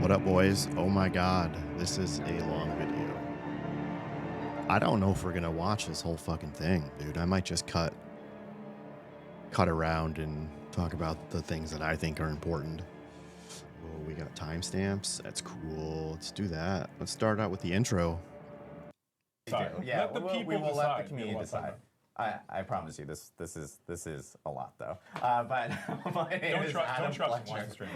What up, boys? Oh my god, this is a long video. I don't know if we're gonna watch this whole fucking thing, dude. I might just cut around and talk about the things that I think are important. Oh, we got timestamps. That's cool. Let's do that. Let's start out with the intro. Yeah, we will let the community decide. I promise you, this is a lot though. But my name is Adam Fletcher.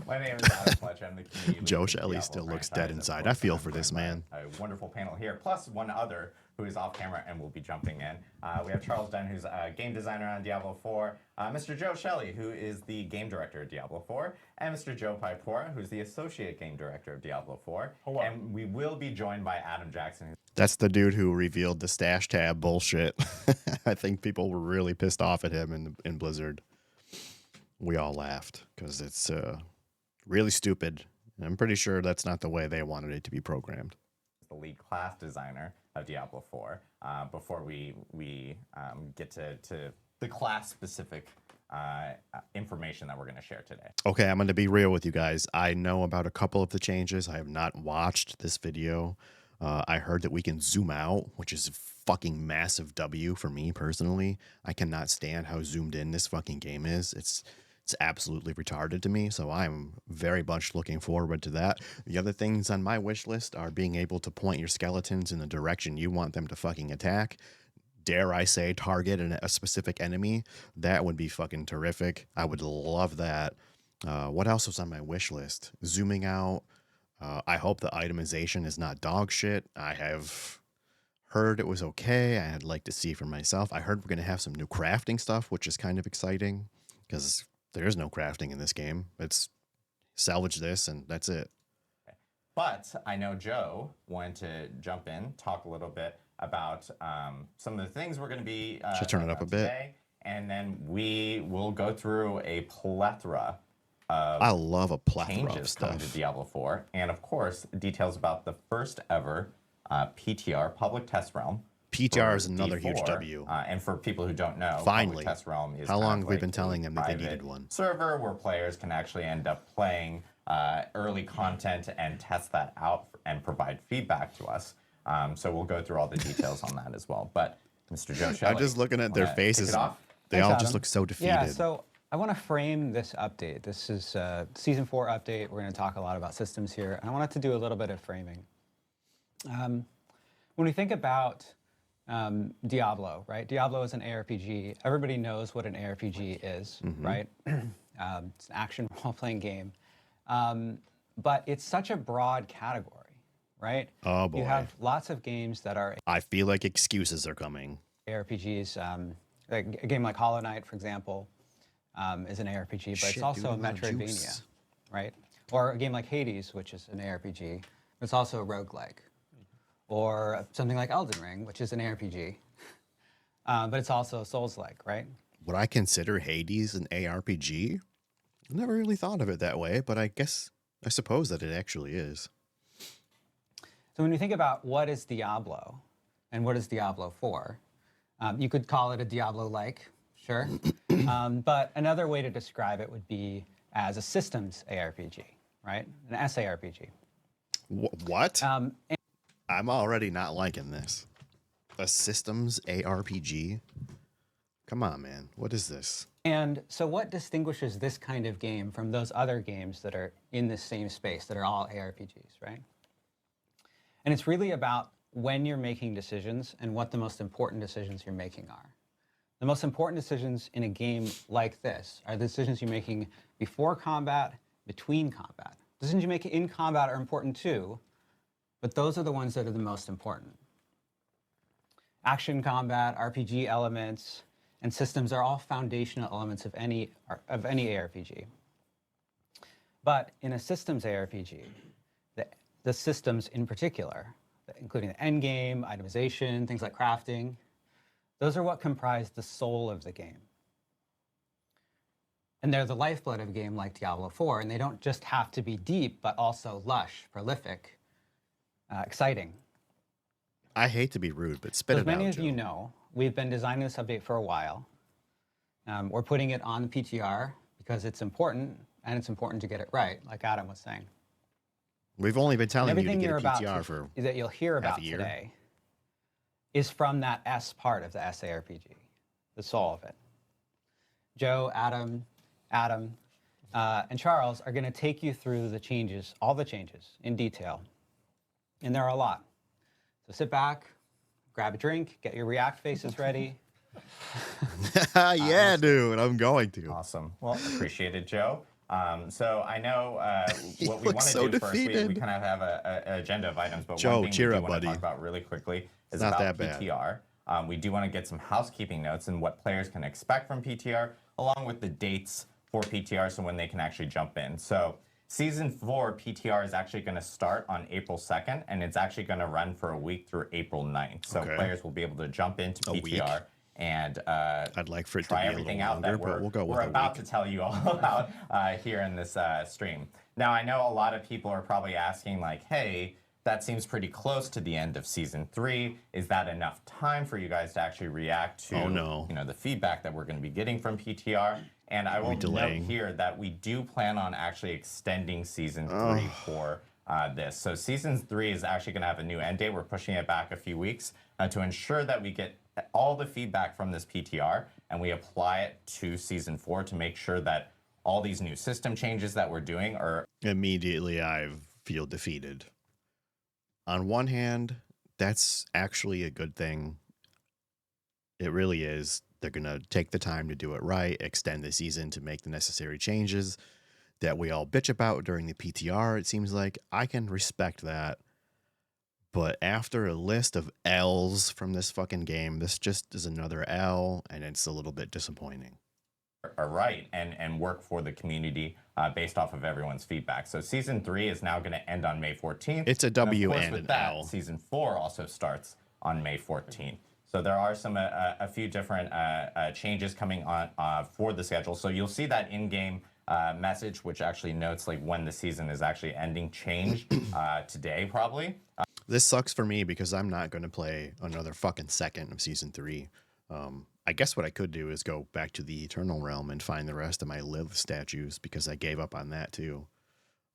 My name is Adam Fletcher. I'm the community. Joe Shelley still looks dead inside. I feel for this man. A wonderful panel here, plus one other who is off camera and will be jumping in. We have Charles Dunn, who's a game designer on Diablo 4, Mr. Joe Shelley, who is the game director of Diablo 4, and Mr. Joe Paipora, who's the associate game director of Diablo 4. Hello. And we will be joined by Adam Jackson. That's the dude who revealed the stash tab bullshit. I think people were really pissed off at him in Blizzard. We all laughed because it's really stupid. I'm pretty sure that's not the way they wanted it to be programmed. The lead class designer of Diablo 4 before we get to the class specific information that we're going to share today. Okay, I'm going to be real with you guys. I know about a couple of the changes. I have not watched this video. I heard that we can zoom out, which is a fucking massive W for me personally. I cannot stand how zoomed in this fucking game is. It's absolutely retarded to me, so I'm very much looking forward to that. The other things on my wish list are being able to point your skeletons in the direction you want them to fucking attack. Dare I say target a specific enemy? That would be fucking terrific. I would love that. What else was on my wish list? Zooming out. I hope the itemization is not dog shit. I have heard it was okay. I'd like to see for myself. I heard we're going to have some new crafting stuff, which is kind of exciting because there's no crafting in this game. It's salvage this and that's it. But I know Joe wanted to jump in, talk a little bit about some of the things we're going to be should turn it up a bit. Today, and then we will go through a plethora of I love a plethora changes of stuff coming to Diablo 4, and of course details about the first ever PTR public test realm. PTR is another D4, huge W. And for people who don't know, Finally, public test realm is how long have we like been telling them that they needed one? Server where players can actually end up playing early content and test that out and provide feedback to us. So we'll go through all the details on that as well. But Mr. Joe Shelley, I'm just looking at their faces. They all just look so defeated. Yeah, so I want to frame this update. This is Season 4 update. We're going to talk a lot about systems here. And I wanted to do a little bit of framing. When we think about Diablo, right? Diablo is an ARPG. Everybody knows what an ARPG is, right? It's an action role-playing game. But it's such a broad category, right? Oh, boy. You have lots of games that are I feel like excuses are coming. ARPGs. Like a game like Hollow Knight, for example, is an ARPG, but it's also a Metroidvania, right? Or a game like Hades, which is an ARPG, but it's also a roguelike. Or something like Elden Ring, which is an ARPG, but it's also Souls-like, right? Would I consider Hades an ARPG? I never really thought of it that way, but I suppose that it actually is. So when you think about what is Diablo and what is Diablo 4, you could call it a Diablo-like, sure. But another way to describe it would be as a systems ARPG, right? An SARPG. What? I'm already not liking this. A systems ARPG? Come on, man. What is this? And so what distinguishes this kind of game from those other games that are in the same space, that are all ARPGs, right? And it's really about when you're making decisions and what the most important decisions you're making are. The most important decisions in a game like this are the decisions you're making before combat, between combat. Decisions you make in combat are important too, but those are the ones that are the most important. Action combat, RPG elements, and systems are all foundational elements of any ARPG. But in a systems ARPG, the systems in particular, including the end game, itemization, things like crafting, those are what comprise the soul of the game. And they're the lifeblood of a game like Diablo 4, and they don't just have to be deep, but also lush, prolific, exciting. I hate to be rude, but spit it out, As many of Joe. you know, we've been designing this update for a while. We're putting it on the PTR because it's important, and it's important to get it right, like Adam was saying. We've only been And telling you to everything get you're a about PTR for that you'll hear half about a year. today is from that S part of the SARPG, the soul of it. Joe, Adam, and Charles are going to take you through the changes, all the changes in detail. And there are a lot. So sit back, grab a drink, get your React faces ready. Yeah, dude, I'm going to. Awesome. Well, appreciate it, Joe. So I know He what we looks want to so do first. We defeated. kind of have an agenda of items, but Joe, one thing cheer we do up, want to buddy. talk about really quickly is not about that bad. PTR. We do want to get some housekeeping notes and what players can expect from PTR, along with the dates for PTR, so when they can actually jump in. So Season 4 PTR is actually going to start on April 2nd, and it's actually going to run for a week through April 9th. So Okay. players will be able to jump into A week? PTR and I'd like for it to try be a everything little out longer, that but we'll go with we're a about week. to tell you all about here in this stream. Now, I know a lot of people are probably asking, like, hey, that seems pretty close to the end of Season 3. Is that enough time for you guys to actually react to Oh, no. the feedback that we're going to be getting from PTR? And I will note delaying? here that we do plan on actually extending Season 3 for this. So Season 3 is actually going to have a new end date. We're pushing it back a few weeks to ensure that we get all the feedback from this PTR and we apply it to Season 4 to make sure that all these new system changes that we're doing are Immediately, I feel defeated. On one hand, that's actually a good thing. It really is. They're going to take the time to do it right, extend the season to make the necessary changes that we all bitch about during the PTR. It seems like I can respect that. But after a list of L's from this fucking game, this just is another L, and it's a little bit disappointing. right and work for the community based off of everyone's feedback. So Season 3 is now going to end on May 14th. It's a W of course, and with an that, L. Season 4 also starts on May 14th. So there are some a few different changes coming on for the schedule. So you'll see that in-game message, which actually notes like when the season is actually ending, change today probably. This sucks for me because I'm not going to play another fucking second of Season 3. I guess what I could do is go back to the Eternal Realm and find the rest of my Lilith statues because I gave up on that too.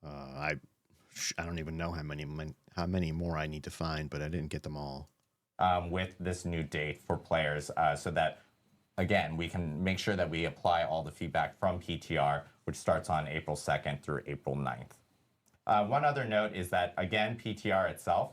I don't even know how many more I need to find, but I didn't get them all. With this new date for players so that, again, we can make sure that we apply all the feedback from PTR, which starts on April 2nd through April 9th. One other note is that, again, PTR itself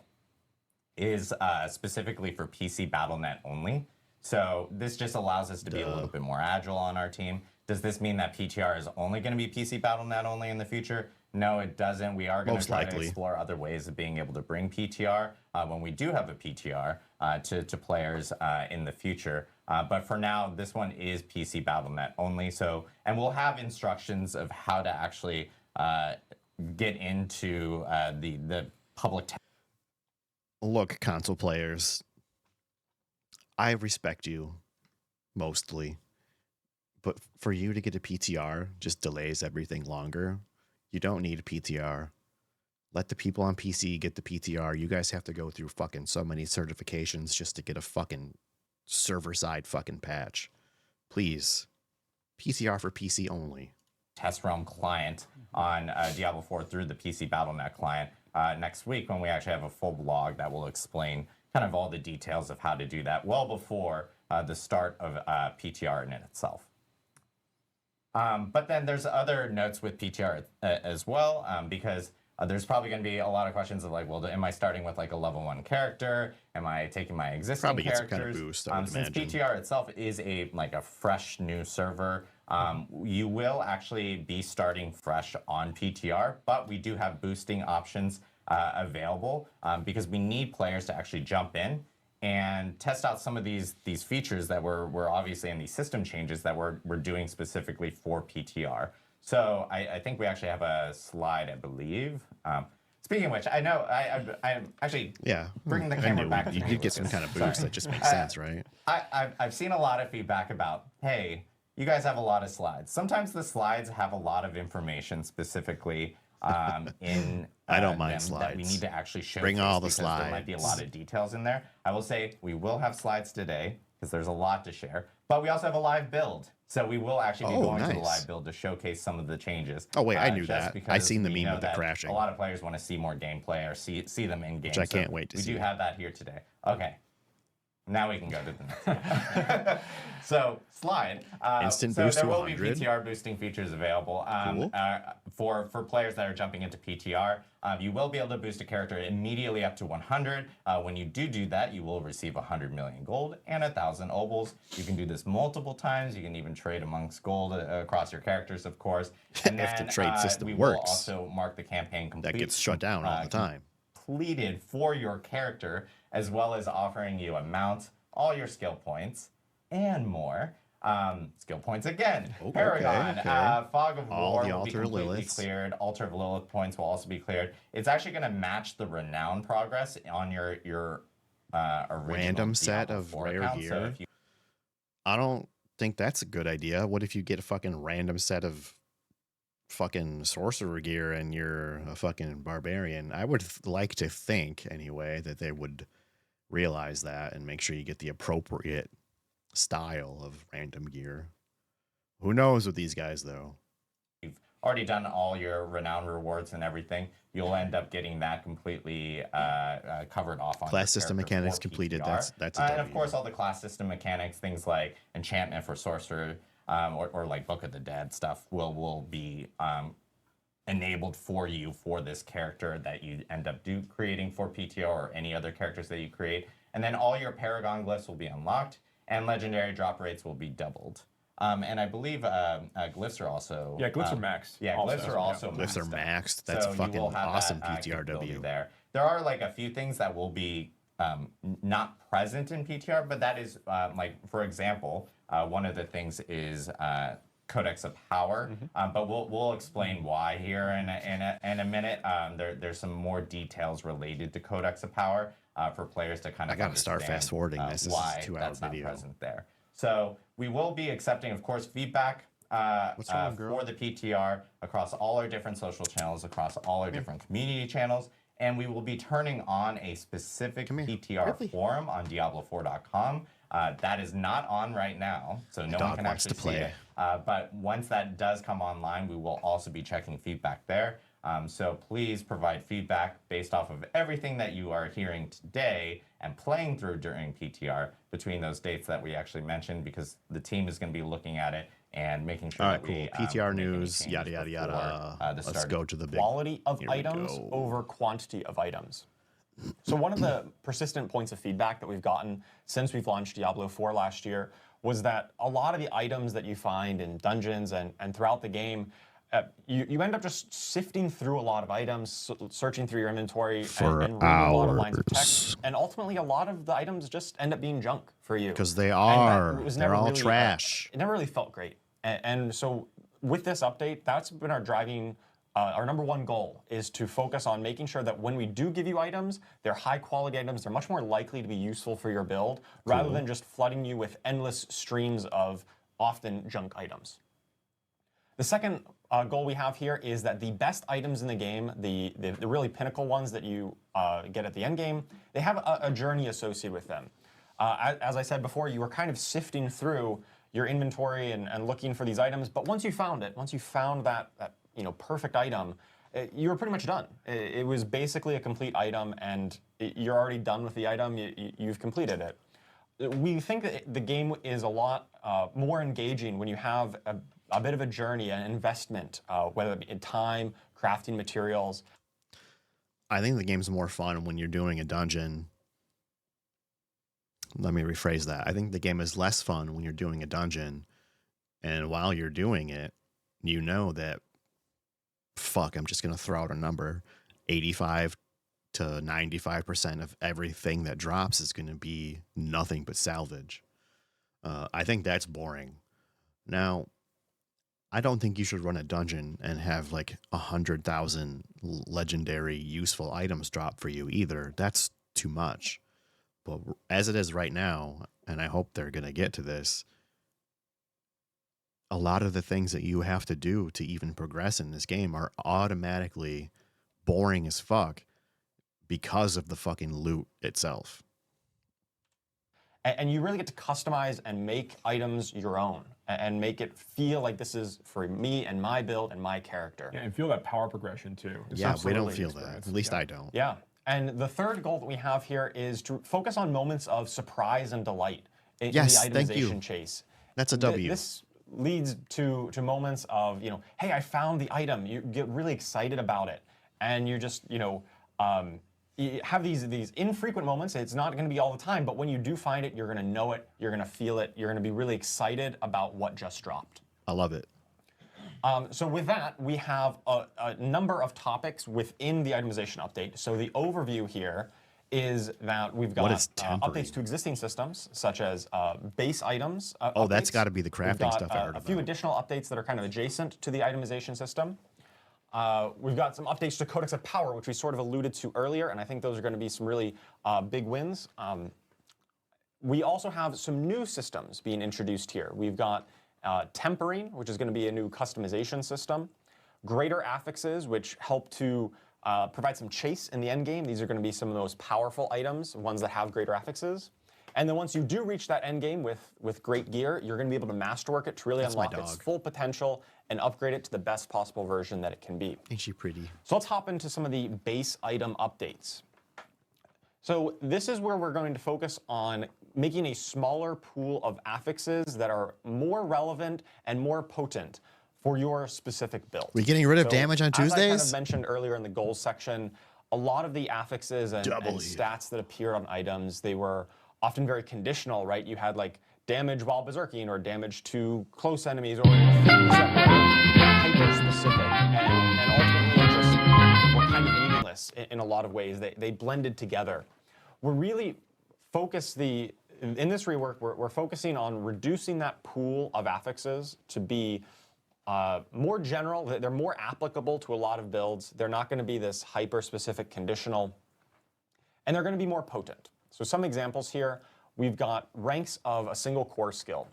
is specifically for PC BattleNet only. So this just allows us to be a little bit more agile on our team. Does this mean that PTR is only going to be PC BattleNet only in the future? No, it doesn't. We are going to try to explore other ways of being able to bring PTR when we do have a PTR to players in the future. But for now, this one is PC BattleNet only. So, and we'll have instructions of how to actually get into the public. Look, console players, I respect you mostly, but for you to get a PTR just delays everything longer. You don't need a PTR. Let the people on PC get the PTR. You guys have to go through fucking so many certifications just to get a fucking server-side fucking patch. Please. PTR for PC only. Test Realm client on Diablo 4 through the PC BattleNet client next week when we actually have a full blog that will explain kind of all the details of how to do that well before the start of PTR in itself. But then there's other notes with PTR as well, because there's probably going to be a lot of questions of like, well, am I starting with like a level 1 character? Am I taking my existing Probably characters? get some kind of boost, I would Since imagine. PTR itself is a fresh new server, you will actually be starting fresh on PTR, but we do have boosting options available because we need players to actually jump in and test out some of these features that we're obviously in these system changes that we're doing specifically for PTR. So I think we actually have a slide, I believe. Speaking of which, I know I'm actually bringing the camera back to you me did with get some this. kind of Sorry. boost that just makes sense, right? I've seen a lot of feedback about, hey, you guys have a lot of slides. Sometimes the slides have a lot of information specifically in I don't mind them that we slides. need to actually show. Bring all the There might be a slides. lot of details in there. I will say we will have slides today. because there's a lot to share. But we also have a live build. So we will actually be going to the nice. live build to showcase some of the changes. Oh, wait, I knew just that. I seen the we meme know with the that crashing. A lot of players want to see more gameplay or see them in game. Which I can't wait to see. We do have that here today. Okay. Now we can go to the next one. So, slide. Instant so boost there to will be 100. PTR boosting features available Cool. for players that are jumping into PTR. You will be able to boost a character immediately up to 100. When you do that, you will receive 100 million gold and 1,000 obols. You can do this multiple times. You can even trade amongst gold across your characters, of course. And If then, the trade system we works. will also mark the campaign complete. That gets shut down all the time. Completed for your character, as well as offering you a mount, all your skill points, and more. Skill points again. Okay, Paragon, okay. Fog of All War the will be Altar completely Liliths. cleared. Altar of Lilith points will also be cleared. It's actually going to match the renown progress on your original Random set Diablo of 4 rare account. So gear. if you I don't think that's a good idea. What if you get a fucking random set of fucking sorcerer gear and you're a fucking barbarian? I would like to think, anyway, that they would realize that and make sure you get the appropriate style of random gear. Who knows with these guys, though? already done all your renown rewards and everything, you'll end up getting that completely covered off on Class system character mechanics for completed. PTR. That's a And W. of course, all the class system mechanics, things like enchantment for sorcerer or like Book of the Dead stuff will be enabled for you for this character that you end up creating for PTO or any other characters that you create. And then all your Paragon glyphs will be unlocked, and legendary drop rates will be doubled. And I believe glyphs are also... Yeah, glyphs are maxed. Yeah, glyphs are also maxed. Glyphs are maxed. That's So you fucking will have awesome that, capability PTRW. there. There are like a few things that will be not present in PTR, but that is like, for example, one of the things is Codex of Power, but we'll explain why here in a minute. There's some more details related to Codex of Power for players to kind of I gotta start fast forwarding this. This is why a 2-hour that's video. not present there. So we will be accepting, of course, feedback What's wrong, girl? for the PTR across all our different social channels, across all our different community channels, and we will be turning on a specific PTR forum on Diablo4.com. That is not on right now, so no one can actually see it. But once that does come online, we will also be checking feedback there. So please provide feedback based off of everything that you are hearing today and playing through during PTR between those dates that we actually mentioned, because the team is going to be looking at it and making sure All that right, cool. we PTR make any news, changes yada, yada, yada. before, the Let's start go to the big... Quality of Here we items go. over quantity of items. So one of the persistent points of feedback that we've gotten since we've launched Diablo 4 last year was that a lot of the items that you find in dungeons and throughout the game, you end up just sifting through a lot of items, searching through your inventory, and reading a lot of lines of text. And ultimately, a lot of the items just end up being junk for you. Because they And are. that was They're never all really, trash. it never really felt great. And so with this update, that's been our driving, our number one goal is to focus on making sure that when we do give you items, they're high quality items, they're much more likely to be useful for your build, rather than just flooding you with endless streams of often junk items. The second goal we have here is that the best items in the game, the really pinnacle ones that you get at the end game, they have a journey associated with them. As I said before, you were kind of sifting through your inventory and looking for these items, but once you found it, once you found that perfect item, you were pretty much done. It was basically a complete item, and you're already done with the item. You've completed it. We think that the game is a lot more engaging when you have a bit of a journey, an investment, whether it be in time, crafting materials. I think the game's more fun when you're doing a dungeon. Let me rephrase that. I think the game is less fun when you're doing a dungeon, and while you're doing it, you know that, fuck, I'm just going to throw out a number, 85 to 95% of everything that drops is going to be nothing but salvage. I think that's boring. Now, I don't think you should run a dungeon and have like 100,000 legendary useful items drop for you either. That's too much. But as it is right now, and I hope they're going to get to this, a lot of the things that you have to do to even progress in this game are automatically boring as fuck because of the fucking loot itself. And you really get to customize and make items your own and make it feel like this is for me and my build and my character. Yeah, and feel that power progression too. It's Yeah, we don't absolutely feel that. experience. At least Yeah. I don't. Yeah. And the third goal that we have here is to focus on moments of surprise and delight in Yes, the thank you. itemization chase. That's a W. This leads to moments of, hey, I found the item. You get really excited about it. And you're just, you have these infrequent moments. It's not going to be all the time, but when you do find it, you're going to know it, you're going to feel it, you're going to be really excited about what just dropped. I love it. So with that, we have a number of topics within the itemization update. So the overview here is that we've got updates to existing systems, such as base items. Oh, that's updates. got to be the crafting We've got, stuff I heard a few about. additional updates that are kind of adjacent to the itemization system. We've got some updates to Codex of Power, which we sort of alluded to earlier, and I think those are going to be some really big wins. We also have some new systems being introduced here. We've got tempering, which is going to be a new customization system. Greater affixes, which help to provide some chase in the end game. These are going to be some of the most powerful items, ones that have greater affixes. And then once you do reach that end game with great gear, you're going to be able to masterwork it to really unlock its full potential and upgrade it to the best possible version that it can be. Ain't she pretty? So let's hop into some of the base item updates. So this is where we're going to focus on making a smaller pool of affixes that are more relevant and more potent for your specific build. We're getting rid of damage on Tuesdays? As I kind of mentioned earlier in the goals section, a lot of the affixes and stats that appeared on items, they were often very conditional, right? You had like damage while berserking or damage to close enemies or things that were hyper-specific and ultimately just were kind of meaningless in a lot of ways. They blended together. We're really in this rework, we're focusing on reducing that pool of affixes to be more general. They're more applicable to a lot of builds. They're not going to be this hyper-specific conditional, and they're going to be more potent. So some examples here, we've got ranks of a single core skill.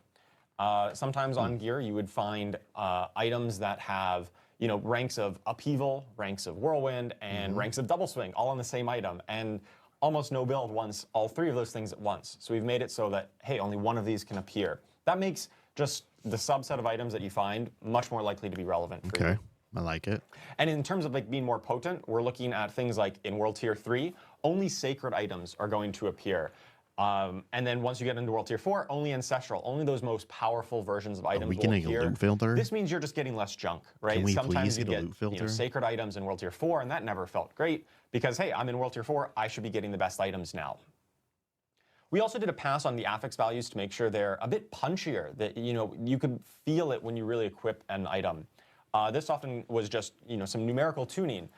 Sometimes on gear, you would find items that have ranks of upheaval, ranks of whirlwind, and ranks of double swing, all on the same item. And almost no build wants all three of those things at once. So we've made it so that, hey, only one of these can appear. That makes just the subset of items that you find much more likely to be relevant for you. Okay, I like it. And in terms of like being more potent, we're looking at things like in World Tier 3, only sacred items are going to appear. And then once you get into World Tier 4, only ancestral, only those most powerful versions of items Are we will getting appear. a loot filter? This means you're just getting less junk, right? Can we Sometimes please you get a get loot filter? sacred items in World Tier 4, and that never felt great because, hey, I'm in World Tier 4, I should be getting the best items now. We also did a pass on the affix values to make sure they're a bit punchier, that you could feel it when you really equip an item. This often was just some numerical tuning.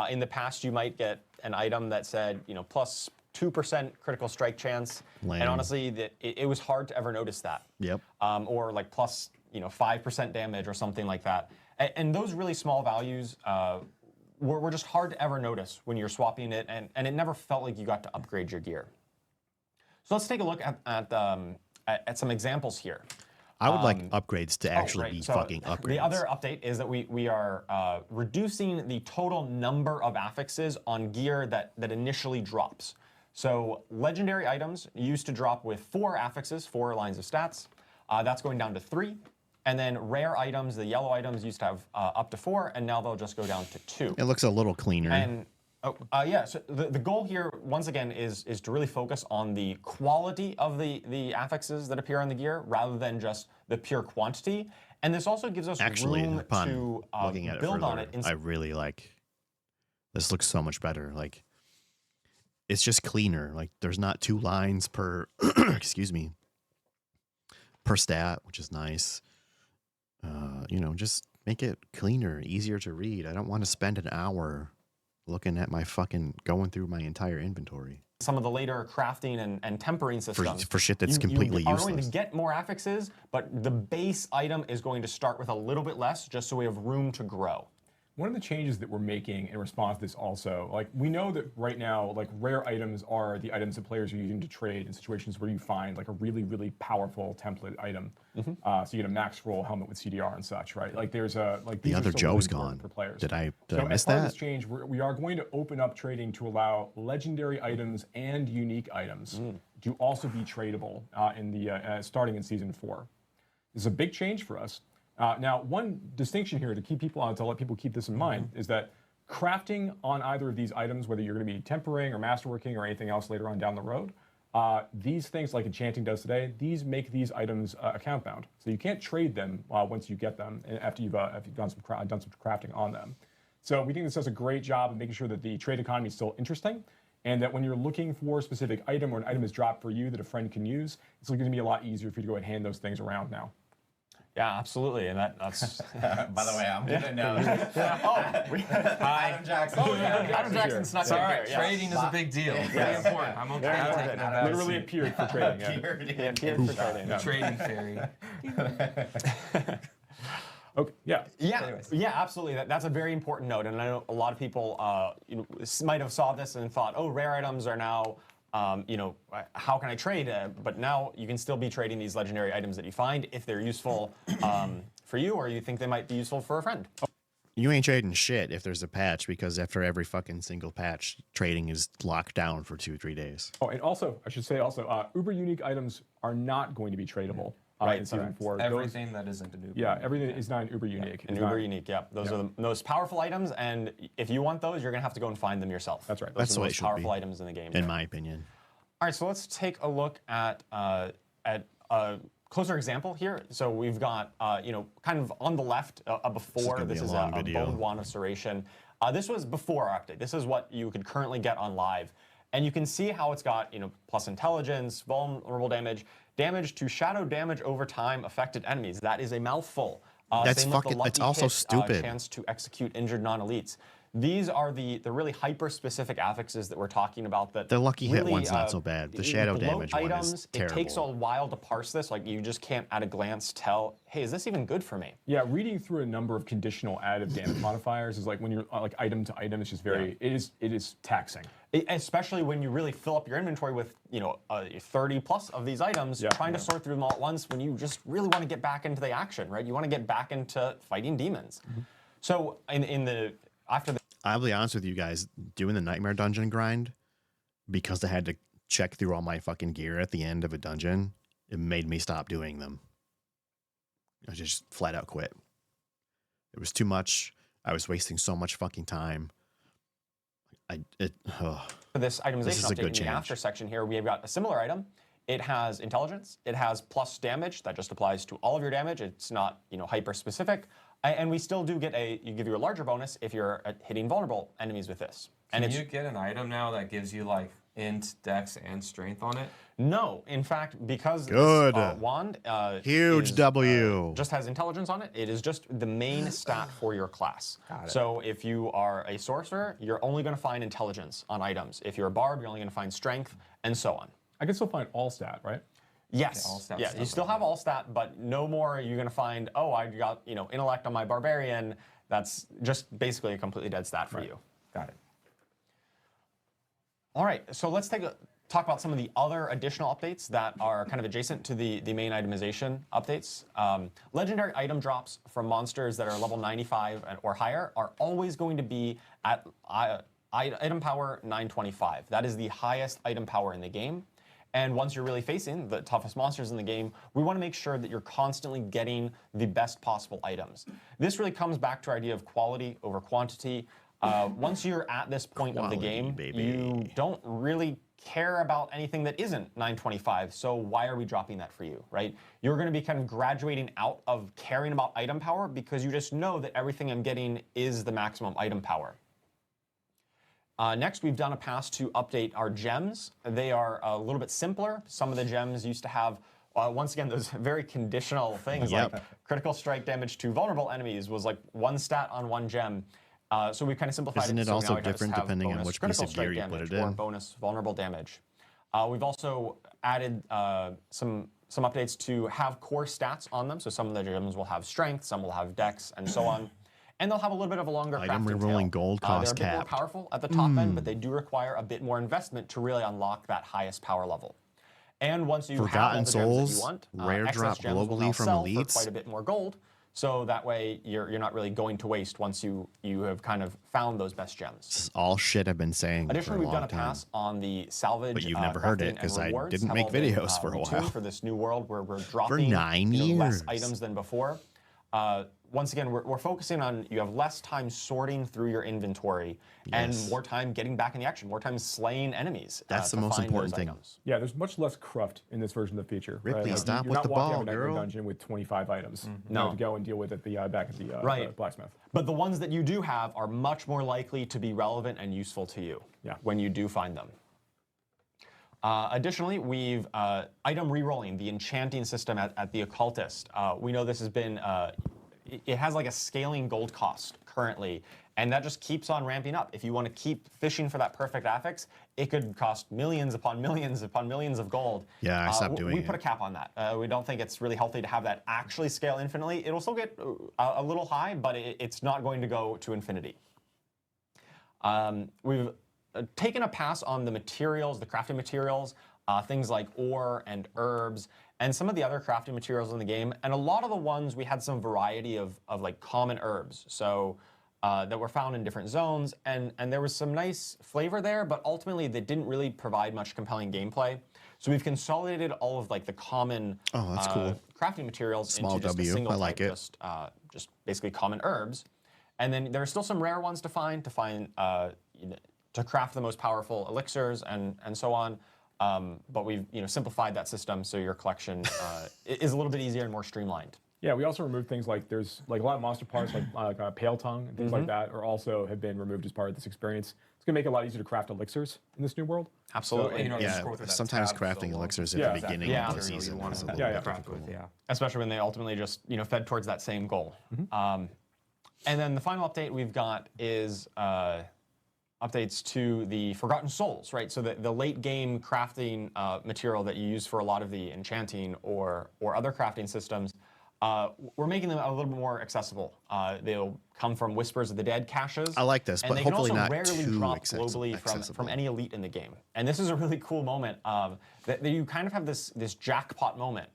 In the past, you might get an item that said plus 2% critical strike chance, Lame. and honestly, it was hard to ever notice that. Yep. Or like plus 5% damage or something like that. And those really small values were just hard to ever notice when you're swapping it, and it never felt like you got to upgrade your gear. So let's take a look at some examples here. I would like upgrades to actually be So fucking upgrades. The other update is that we are reducing the total number of affixes on gear that initially drops. So legendary items used to drop with 4 affixes, 4 lines of stats. That's going down to 3. And then rare items, the yellow items, used to have up to 4, and now they'll just go down to 2. It looks a little cleaner. And yeah, so the goal here, once again, is to really focus on the quality of the affixes that appear on the gear rather than just the pure quantity. And this also gives us room to looking at build it on it. I really like, this looks so much better. Like, it's just cleaner. Like, there's not 2 lines per, excuse me, per stat, which is nice. Just make it cleaner, easier to read. I don't want to spend an hour looking at going through my entire inventory. Some of the later crafting and tempering systems. For shit that's completely you are useless. going to get more affixes, but the base item is going to start with a little bit less just so we have room to grow. one of the changes that we're making in response to this also, like we know that right now, like rare items are the items that players are using to trade in situations where you find like a really, really powerful template item. So you get a max roll helmet with CDR and such, right? Like there's a like The these are other still really Joe's important gone. for players. Did I So miss as part of that? this change, we are going to open up trading to allow legendary items and unique items to also be tradable in the starting in season 4. This is a big change for us. Now, one distinction here to keep people on, to let people keep this in mind, is that crafting on either of these items, whether you're going to be tempering or masterworking or anything else later on down the road, these things like enchanting does today, these make these items account bound. So you can't trade them once you get them after you've done some crafting on them. So we think this does a great job of making sure that the trade economy is still interesting, and that when you're looking for a specific item or an item is dropped for you that a friend can use, it's going to be a lot easier for you to go ahead and hand those things around now. Yeah, absolutely, and that's. By the way, I'm gonna know. Hi. Adam Jackson. Oh, yeah, Adam Jackson's not It's all here. right. Yeah. Trading is a big deal. Very important. I'm okay taking a back Literally seat. appeared for trading. Yeah. Appeared for trading. Yeah. Trading fairy. Okay. Yeah. Yeah, Anyways. yeah, absolutely. That's a very important note, and I know a lot of people might have saw this and thought, "Oh, rare items are now, how can I trade?" But now you can still be trading these legendary items that you find if they're useful for you, or you think they might be useful for a friend. You ain't trading shit if there's a patch, because after every fucking single patch, trading is locked down for 2-3 days. Oh, and also, I should say also, uber unique items are not going to be tradable in season 4. Everything that isn't an Uber. Yeah, everything is not an uber unique. And It's uber not- unique, yeah. Those are the most powerful items, and if you want those, you're gonna have to go and find them yourself. That's right. Those That's are the the way it most should powerful be, items in the game. in my opinion. All right, so let's take a look at a closer example here. So we've got, kind of on the left, before. gonna be This a is long a video. boned wand of Serration. This was before our update. This is what you could currently get on live. And you can see how it's got, plus intelligence, vulnerable damage, damage to shadow damage over time affected enemies. That is a mouthful. That's Same with the fucking- lucky it's also hit, stupid. Chance to execute injured non-elites. These are the really hyper-specific affixes that we're talking about. That The lucky hit really, one's not so bad. The shadow bloat damage one is items, terrible. It takes a while to parse this. Like you just can't at a glance tell, hey, is this even good for me? Yeah, reading through a number of conditional additive damage modifiers is like when you're like item to item, it's just very, it is taxing. Especially when you really fill up your inventory with 30 plus of these items, trying to sort through them all at once when you just really want to get back into the action, right? You want to get back into fighting demons. So after the I'll be honest with you guys, doing the Nightmare Dungeon grind, because I had to check through all my fucking gear at the end of a dungeon, it made me stop doing them. I just flat out quit. It was too much. I was wasting so much fucking time. For this itemization This is a update good in the change. after section here, we've got a similar item. It has intelligence. It has plus damage. That just applies to all of your damage. It's not hyper specific. And we still do get give you a larger bonus if you're hitting vulnerable enemies with this. And Can you get an item now that gives you like int, dex, and strength on it? No, in fact, because Good. this wand Huge W. just has intelligence on it, it is just the main stat for your class. So if you are a sorcerer, you're only going to find intelligence on items. If you're a bard, you're only going to find strength, and so on. I can still find all stat, right? Yes. all stat Yeah, stuff you still have all stat, but no more are you going to find, oh, I got intellect on my barbarian. That's just basically a completely dead stat for you. Got it. All right, so let's talk about some of the other additional updates that are kind of adjacent to the main itemization updates. Legendary item drops from monsters that are level 95 or higher are always going to be at item power 925. That is the highest item power in the game. And once you're really facing the toughest monsters in the game, we want to make sure that you're constantly getting the best possible items. This really comes back to our idea of quality over quantity. Once you're at this point of the game, baby. you don't really care about anything that isn't 925, so why are we dropping that for you, right? You're going to be kind of graduating out of caring about item power because you just know that everything I'm getting is the maximum item power. Next, we've done a pass to update our gems. They are a little bit simpler. Some of the gems used to have, once again, those very conditional things like critical strike damage to vulnerable enemies was like one stat on one gem. So we've kind of simplified Isn't it. it So also now we just different have depending on bonus which piece critical of gear strike you put damage it or in? bonus vulnerable damage. We've also added some updates to have core stats on them. So some of the gems will have strength, some will have dex, and so on. and they'll have a little bit of a longer Item crafting rerolling tail. gold They're cost a bit more capped. powerful at the top end, but they do require a bit more investment to really unlock that highest power level. And once you have all Forgotten the gems that Souls, you want, rare excess drop gems will now globally from sell for elites. quite a bit more gold. So that way you're not really going to waste once you have kind of found those best gems. This is all shit I've been saying Additionally, for a we've done long a pass time. on the salvage. But you've never heard it, crafting 'cause and I rewards didn't have make all been, videos for a retuned while. for this new world where we're dropping 9 less years. items than before. Once again, we're focusing on you have less time sorting through your inventory and more time getting back in the action, more time slaying enemies. That's the to most find important those thing. items. Yeah, there's much less cruft in this version of the feature. Ripley, Like, stop you're with not the walking ball, up a nightmare girl. dungeon with 25 items. You No. have to go and deal with it back at the Right. blacksmith. But the ones that you do have are much more likely to be relevant and useful to you when you do find them. Additionally, we've item rerolling, the enchanting system at the Occultist. We know this has been, it has like a scaling gold cost currently, and that just keeps on ramping up. If you want to keep fishing for that perfect affix, it could cost millions upon millions upon millions of gold. Yeah, I stopped doing We it. put a cap on that. We don't think it's really healthy to have that actually scale infinitely. It'll still get a little high, but it's not going to go to infinity. We've taken a pass on the materials, the crafting materials, things like ore and herbs, and some of the other crafting materials in the game. And a lot of the ones we had some variety of like common herbs, so that were found in different zones, and there was some nice flavor there, but ultimately they didn't really provide much compelling gameplay. So we've consolidated all of like the common that's cool. crafting materials Small into just W, a single I like type, it. just basically common herbs. And then there are still some rare ones to find to craft the most powerful elixirs and so on. But we've simplified that system so your collection is a little bit easier and more streamlined. Yeah, we also removed things like there's like a lot of monster parts like pale tongue and things like that have been removed as part of this experience. It's gonna make it a lot easier to craft elixirs in this new world. Absolutely. you know, Yeah, scroll through that sometimes tab, crafting so elixirs at Yeah, the beginning Yeah. of the material you season want is a to little bit craft difficult. with, yeah. Especially when they ultimately just fed towards that same goal. And then the final update we've got is updates to the Forgotten Souls, right? So the late game crafting material that you use for a lot of the enchanting or other crafting systems, we're making them a little bit more accessible. They'll come from Whispers of the Dead caches. I like this, and but they hopefully can also not rarely too drop accessible. globally from any elite in the game. And this is a really cool moment that you kind of have this jackpot moment.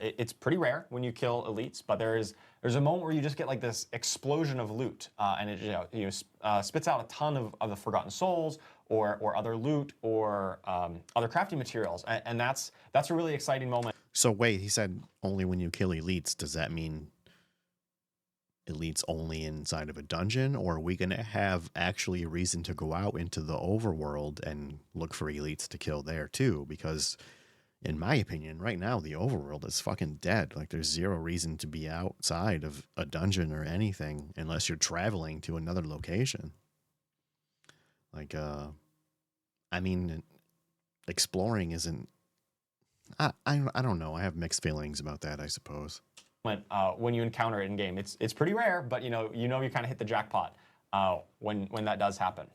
It's pretty rare when you kill elites, but there's a moment where you just get like this explosion of loot, and it spits out a ton of the Forgotten Souls or other loot or other crafting materials, and that's a really exciting moment. So wait, he said only when you kill elites. Does that mean elites only inside of a dungeon, or are we going to have actually a reason to go out into the overworld and look for elites to kill there too? Because in my opinion, right now, the overworld is fucking dead. Like, there's zero reason to be outside of a dungeon or anything unless you're traveling to another location. Like, I mean, exploring isn't... I don't know. I have mixed feelings about that, I suppose. When you encounter it in game, it's pretty rare, but you kind of hit the jackpot when that does happen.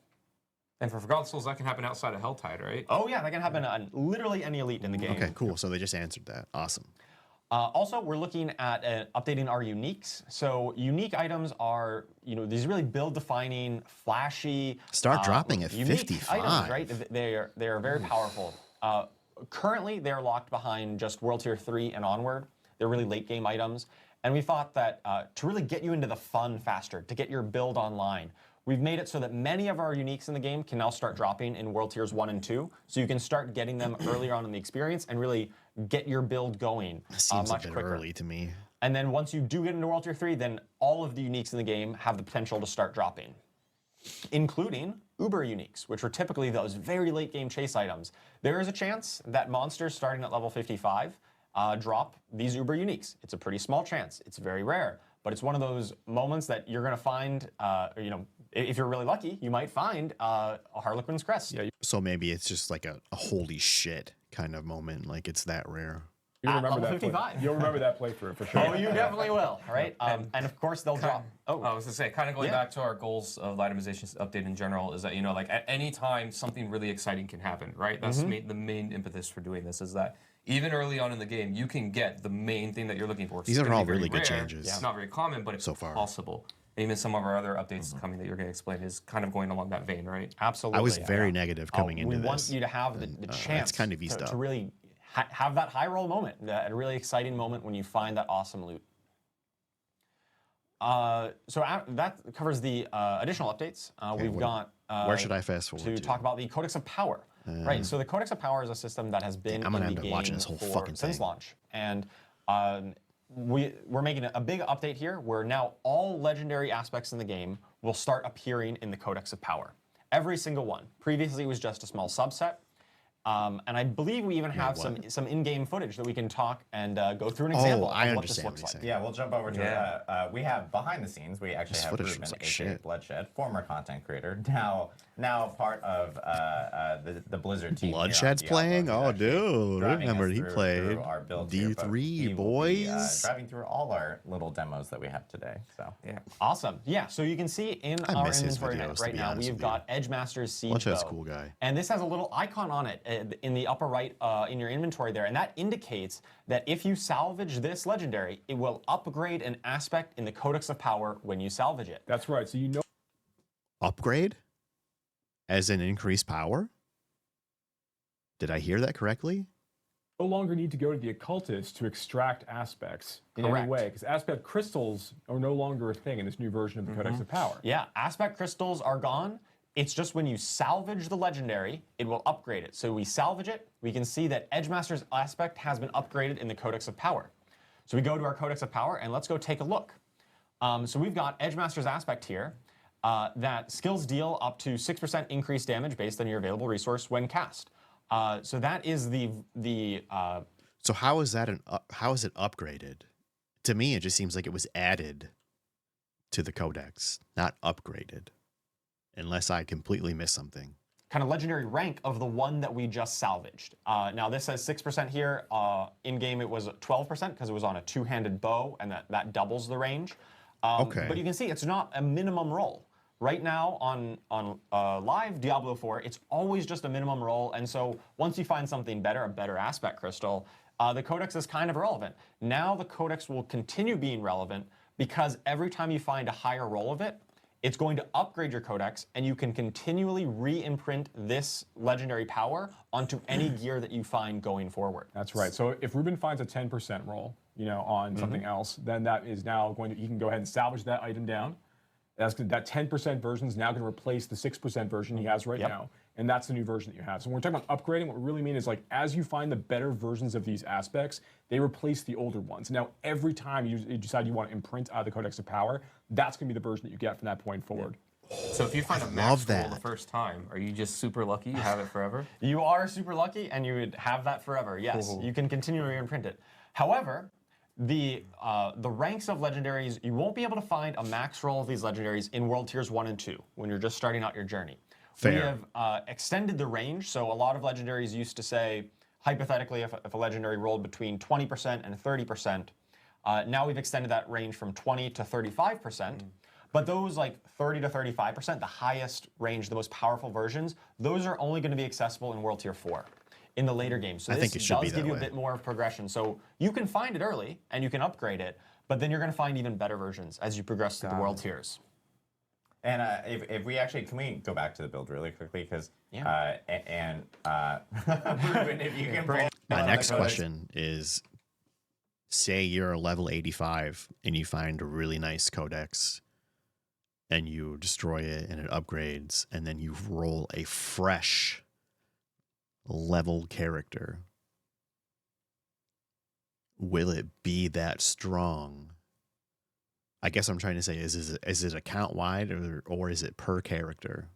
And for Forgotten Souls, that can happen outside of Helltide, right? Oh yeah, that can happen on literally any elite in the game. Okay, cool. So they just answered that. Awesome. Also, we're looking at updating our uniques. So unique items are, these really build-defining, flashy. Start dropping at unique 55. items, right? They are very powerful. Currently, they're locked behind just World Tier 3 and onward. They're really late-game items. And we thought that to really get you into the fun faster, to get your build online, we've made it so that many of our uniques in the game can now start dropping in World Tiers 1 and 2. So you can start getting them earlier on in the experience and really get your build going Seems much a bit quicker. early to me. And then once you do get into World Tier 3, then all of the uniques in the game have the potential to start dropping, including Uber uniques, which are typically those very late game chase items. There is a chance that monsters starting at level 55 drop these Uber uniques. It's a pretty small chance. It's very rare, but it's one of those moments that you're going to find, if you're really lucky, you might find a Harlequin's Crest. Yeah, So maybe it's just like a holy shit kind of moment. Like, it's that rare. you'll At remember level that. 55. You'll remember that playthrough for sure. Oh, you definitely will, right? And of course, they'll drop. I was gonna say, kind of going Yeah. back to our goals of the itemization update in general, is that like at any time something really exciting can happen, right? That's the main impetus for doing this, is that even early on in the game, you can get the main thing that you're looking for. These It's are gonna all be very really good rare, changes. It's not very common, but it's so far. possible. and even some of our other updates coming that you're going to explain is kind of going along that vein, right? Absolutely. I was very negative coming into we this. want you to have the That's chance kind of eased to up. really have that high roll moment, a really exciting moment when you find that awesome loot. That covers the additional updates. We've got where should I fast forward to talk about the Codex of Power. Right. So the Codex of Power is a system that has been I'm gonna in end the up game watching this whole fucking since thing. launch, and we're making a big update here, where now all legendary aspects in the game will start appearing in the Codex of Power. Every single one. Previously, it was just a small subset. And I believe we even have some in-game footage that we can talk and go through an example I of what this understand looks what like. you're Yeah, we'll jump over to it. We have behind the scenes. We actually have footage Ruben, looks like aka shit. Bloodshed, former content creator, now part of the Blizzard team. here on Bloodshed's Diablo. playing? He's Oh, actually dude. driving Remember, us he through played our build here, but D3, he will be, boys. driving through all our little demos that we have today. So Yeah. Awesome. Yeah, so you can see in I our miss his inventory videos, to right be now, honest we've with got Edgemaster's Siege Bloodshed's Bow. a cool guy. And this has a little icon on it in the upper right in your inventory there. And that indicates that if you salvage this legendary, it will upgrade an aspect in the Codex of Power when you salvage it. That's right. So you know Upgrade? As in increased power? Did I hear that correctly? no longer need to go to the occultist to extract aspects in Correct. any way, because aspect crystals are no longer a thing in this new version of the Codex of Power. Yeah, aspect crystals are gone. It's just when you salvage the legendary, it will upgrade it. So we salvage it, we can see that Edgemaster's aspect has been upgraded in the Codex of Power. So we go to our Codex of Power and let's go take a look. So we've got Edgemaster's aspect here that skills deal up to 6% increased damage based on your available resource when cast. So that is So how is that how is it upgraded? To me, it just seems like it was added to the codex, not upgraded. Unless I completely missed something. kind of legendary rank of the one that we just salvaged. Now this says 6% here. In game it was 12% because it was on a two-handed bow, and that doubles the range. Okay. But you can see it's not a minimum roll. Right now on live Diablo 4, it's always just a minimum roll, and so once you find something better, a better aspect crystal, the codex is kind of irrelevant. Now the codex will continue being relevant because every time you find a higher roll of it, it's going to upgrade your codex, and you can continually re-imprint this legendary power onto any gear that you find going forward. That's right. So if Ruben finds a 10% roll, on something else, then that is now he can go ahead and salvage that item down. That 10% version is now going to replace the 6% version he has right now, and that's the new version that you have. So when we're talking about upgrading, what we really mean is like as you find the better versions of these aspects, they replace the older ones. Now every time you decide you want to imprint the Codex of Power, that's going to be the version that you get from that point forward. So if you find a love max roll that. the first time, are you just super lucky? You have it forever? You are super lucky, and you would have that forever. Yes, you can continually imprint it. However, the ranks of legendaries, you won't be able to find a max roll of these legendaries in World Tiers 1 and 2 when you're just starting out your journey. We Fair. have extended the range, so a lot of legendaries used to say, hypothetically, if a legendary rolled between 20% and 30%, now we've extended that range from 20 to 35%. But those like 30 to 35%, the highest range, the most powerful versions, those are only going to be accessible in World Tier 4 in the later games. So I this think it should be does that give you a way. bit more of progression. So you can find it early and you can upgrade it, but then you're going to find even better versions as you progress through the World Tiers. And if we actually, can we go back to the build really quickly? Because, Ruben, if you can pull My up next the codex. question is, say you're a level 85 and you find a really nice codex and you destroy it and it upgrades, and then you roll a fresh level character. Will it be that strong? I guess I'm trying to say, is it account wide or is it per character?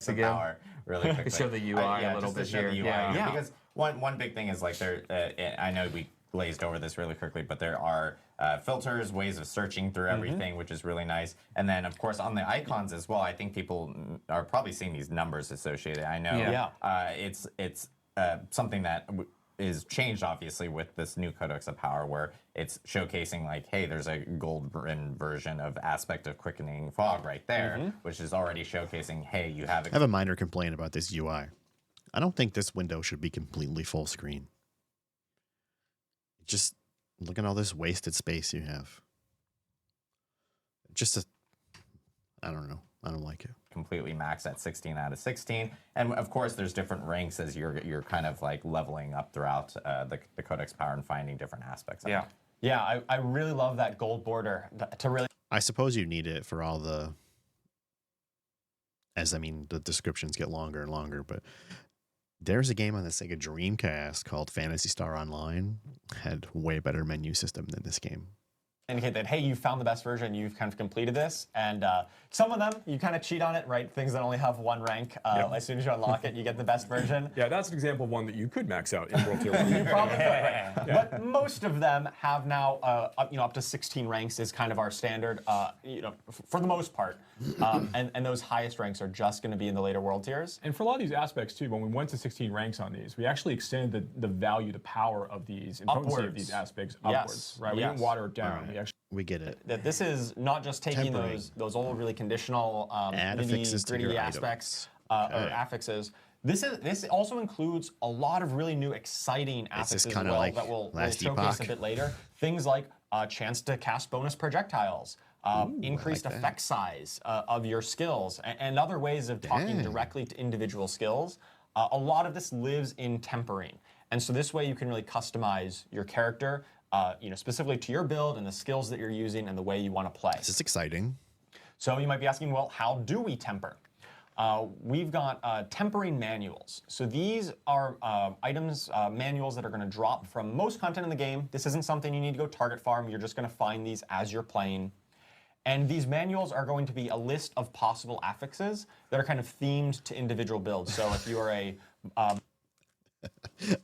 Some Again. power really quickly. Show the UI a little just to bit show here. the UI Yeah. here, Yeah. Because one big thing is like I know we glazed over this really quickly, but there are filters, ways of searching through everything, which is really nice. And then of course on the icons as well, I think people are probably seeing these numbers associated. I know it's something that is changed obviously with this new Codex of Power, where it's showcasing like, hey, there's a golden version of Aspect of Quickening Fog right there, which is already showcasing, hey, you have I have a minor complaint about this UI. I don't think this window should be completely full screen. Just look at all this wasted space you have. I don't know. I don't like it. Completely maxed at 16 out of 16, and of course there's different ranks as you're kind of like leveling up throughout the codex power and finding different aspects of it. Yeah, I really love that gold border to really. I suppose you need it for all the, the descriptions get longer and longer, but there's a game on the Sega Dreamcast called Phantasy Star Online, had way better menu system than this game. Indicate that, hey, you found the best version, you've kind of completed this, and some of them, you kind of cheat on it, right? Things that only have one rank, as soon as you unlock it, you get the best version. Yeah, that's an example of one that you could max out in World Tier 1. You probably could, right? But most of them have now, up to 16 ranks is kind of our standard, for the most part. And those highest ranks are just going to be in the later World Tiers. And for a lot of these aspects, too, when we went to 16 ranks on these, we actually extended the value, the power of these, and potency of these aspects upwards, right? We didn't water it down. Right. We get it. That this is not just taking those old, really conditional, add affixes to your gritty aspects or affixes. This also includes a lot of really new, exciting affixes as well like that we'll showcase Epoch? a bit later. Things like a chance to cast bonus projectiles, increased effect size of your skills, and other ways of talking directly to individual skills. A lot of this lives in tempering, and so this way you can really customize your character. Specifically to your build and the skills that you're using and the way you want to play. This is exciting. So you might be asking, well, how do we temper? We've got tempering manuals. So these are manuals that are going to drop from most content in the game. This isn't something you need to go target farm. You're just going to find these as you're playing. And these manuals are going to be a list of possible affixes that are kind of themed to individual builds. So if you are a...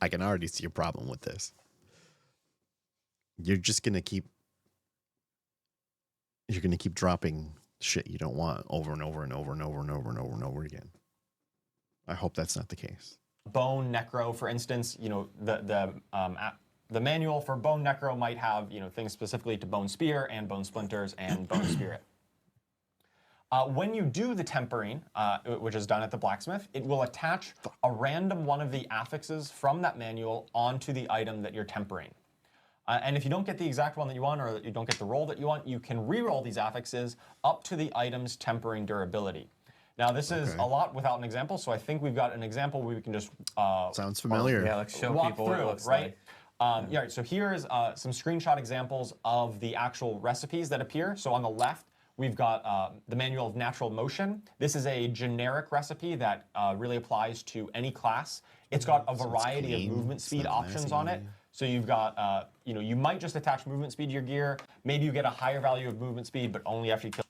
I can already see a problem with this. You're gonna keep dropping shit you don't want over and over and over and over and over and over and over again. I hope that's not the case. Bone Necro, for instance, the manual for Bone Necro might have things specifically to Bone Spear and Bone Splinters and Bone Spirit. When you do the tempering, which is done at the blacksmith, it will attach a random one of the affixes from that manual onto the item that you're tempering. And if you don't get the exact one that you want, or you don't get the roll that you want, you can re-roll these affixes up to the item's tempering durability. Now, this is a lot without an example, so I think we've got an example where we can just sounds familiar. Yeah, like show walk people through what it looks right? like. So here's some screenshot examples of the actual recipes that appear. So on the left, we've got the Manual of Natural Motion. This is a generic recipe that really applies to any class. It's got a variety of movement speed options on it. So you've got, you might just attach movement speed to your gear. Maybe you get a higher value of movement speed, but only after you kill.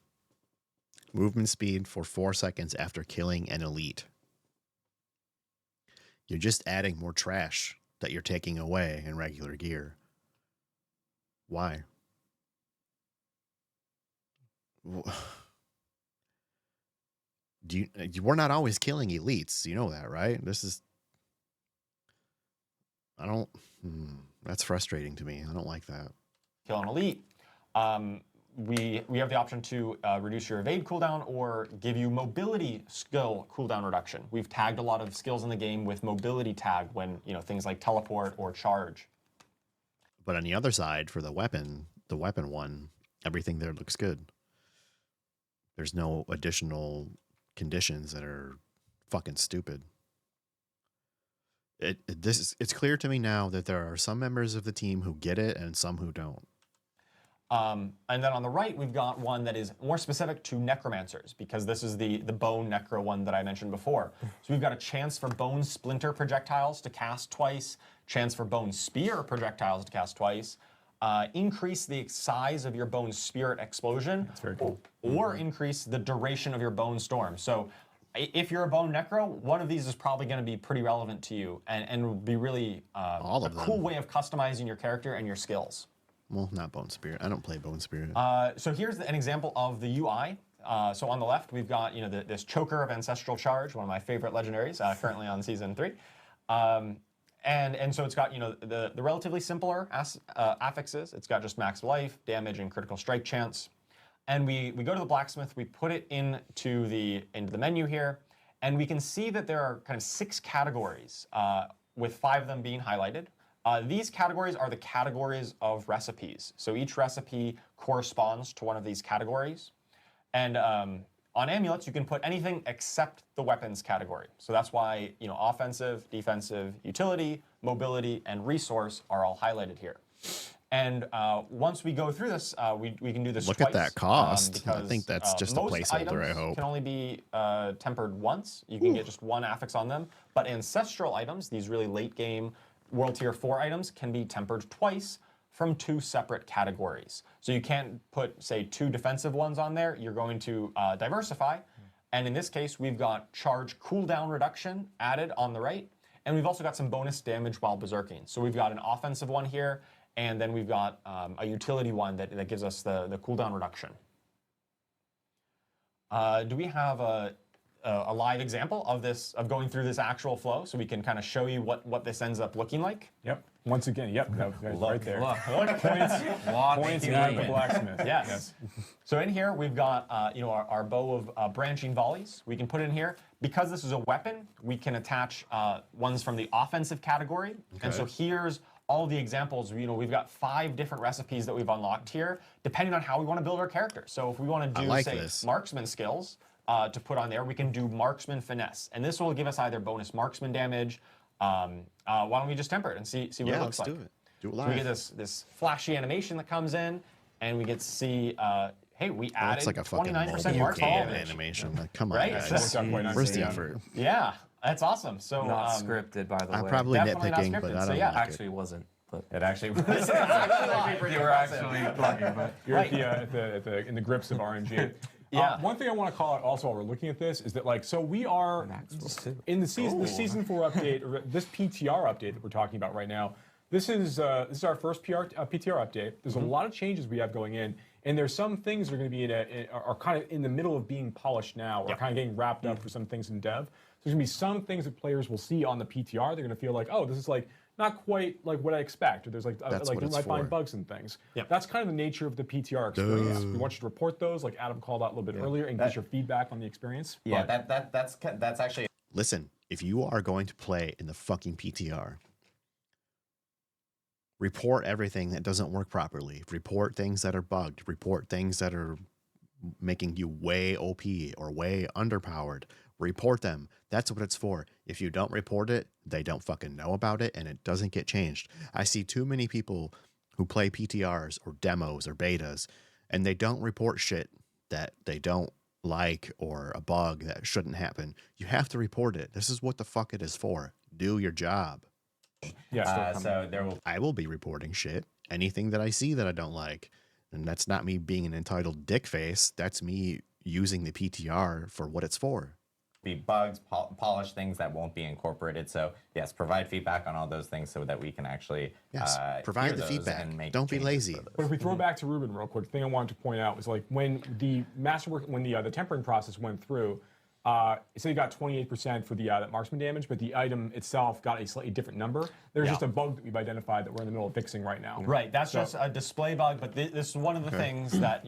Movement speed for 4 seconds after killing an elite. You're just adding more trash that you're taking away in regular gear. Why? We're not always killing elites. You know that, right? That's frustrating to me. I don't like that. Kill an elite. We have the option to reduce your evade cooldown or give you mobility skill cooldown reduction. We've tagged a lot of skills in the game with mobility tag when things like teleport or charge. But on the other side, for the weapon one, everything there looks good. There's no additional conditions that are fucking stupid. It's clear to me now that there are some members of the team who get it and some who don't. And then on the right, we've got one that is more specific to necromancers, because this is the bone necro one that I mentioned before. So we've got a chance for bone splinter projectiles to cast twice, chance for bone spear projectiles to cast twice, increase the size of your bone spirit explosion. That's very cool. Or increase the duration of your bone storm. So if you're a bone necro, one of these is probably going to be pretty relevant to you and will be really a cool way of customizing your character and your skills. Well, not Bone Spirit. I don't play Bone Spirit. So here's an example of the UI. So on the left, we've got this Choker of Ancestral Charge, one of my favorite legendaries, currently on Season 3. And so it's got the relatively simpler affixes. It's got just max life, damage, and critical strike chance. And we go to the blacksmith, we put it into the menu here, and we can see that there are kind of 6 categories, with 5 of them being highlighted. These categories are the categories of recipes. So each recipe corresponds to one of these categories. And on amulets, you can put anything except the weapons category. So that's why offensive, defensive, utility, mobility, and resource are all highlighted here. And once we go through this, we can do this Look twice. at that cost. Because, I think that's just a most placeholder, I items hope. can only be tempered once. You can get just one affix on them. But ancestral items, these really late game World Tier 4 items, can be tempered twice from 2 separate categories. So you can't put, say, 2 defensive ones on there. You're going to diversify. And in this case, we've got charge cooldown reduction added on the right. And we've also got some bonus damage while berserking. So we've got an offensive one here, and then we've got a utility one that gives us the cooldown reduction. Do we have a live example of this, of going through this actual flow, so we can kind of show you what this ends up looking like? Yep. Once again, yep. That's right there. Look. Points at the blacksmith. Yes. So in here we've got our bow of branching volleys. We can put in here because this is a weapon. We can attach ones from the offensive category. Okay. And so here's all the examples. We've got 5 different recipes that we've unlocked here, depending on how we want to build our character. So if we want to do say marksman skills to put on there, we can do marksman finesse, and this will give us either bonus marksman damage. Why don't we just temper it and see what it looks like? Let's do it. Do it live. So we get this flashy animation that comes in, and we get to see, hey, we added It's like a fucking 29% mobile marksman game damage. animation. Like, come on, Right? guys. So- Where's the effort? Yeah, that's awesome. So Not scripted, by the way. I'm probably Definitely not nitpicking, scripted, but I so don't yeah, like Actually, it wasn't. But It actually was. you were actually lucky, but You're in the grips of RNG. Yeah. One thing I want to call out also while we're looking at this is that so we are in the season 4 update, or this PTR update that we're talking about right now. This is our first PTR update. There's a lot of changes we have going in, and there's some things that are going to be are kind of in the middle of being polished now, or kind of getting wrapped up for some things in dev. So there's going to be some things that players will see on the PTR. They're going to feel like, oh, this is not quite like what I expect, or there's you might find bugs and things. Yep. That's kind of the nature of the PTR experience. We want you to report those, like Adam called out a little bit earlier, and get your feedback on the experience. Yeah, that's actually. Listen, if you are going to play in the fucking PTR, report everything that doesn't work properly. Report things that are bugged. Report things that are making you way OP or way underpowered. Report them. That's what it's for. If you don't report it, they don't fucking know about it, and it doesn't get changed. I see too many people who play PTRs or demos or betas, and they don't report shit that they don't like or a bug that shouldn't happen. You have to report it. This is what the fuck it is for. Do your job. Yeah. So there will I will be reporting shit. Anything that I see that I don't like. And that's not me being an entitled dick face. That's me using the PTR for what it's for. be bugs, polish things that won't be incorporated. So yes, provide feedback on all those things so that we can actually provide hear the those feedback. and make Don't be changes lazy. for those. But if we throw back to Ruben real quick, the thing I wanted to point out was when the masterwork, when the tempering process went through, so you got 28% for the that marksman damage, but the item itself got a slightly different number. There's just a bug that we've identified that we're in the middle of fixing right now. Right, that's just a display bug, but this is one of the things that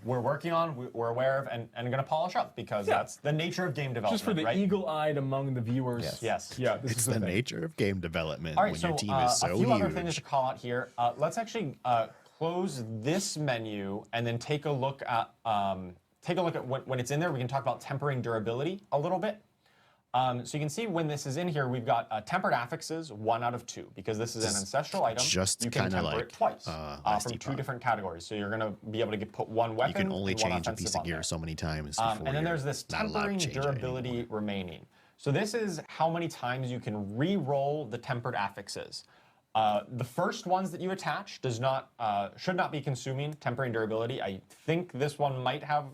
we're working on, we're aware of, and going to polish up because that's the nature of game development. Just for the eagle-eyed among the viewers. Yes. Yeah, this It's is the thing. nature of game development All right, when so your team is so a few huge. other things to call out here. Let's actually close this menu and then take a look at when it's in there. We can talk about tempering durability a little bit. So you can see when this is in here, we've got tempered affixes, 1 out of 2, because this is an ancestral item. just you can kinda temper like, it twice last from 2 Depop. different categories. So you're going to be able to put one weapon. You can only and one change a offensive piece of on gear there. so many times before And then you're there's this not allowed to tempering change it durability anymore. remaining. So this is how many times you can re-roll the tempered affixes. The first ones that you attach should not be consuming tempering durability. I think this one might have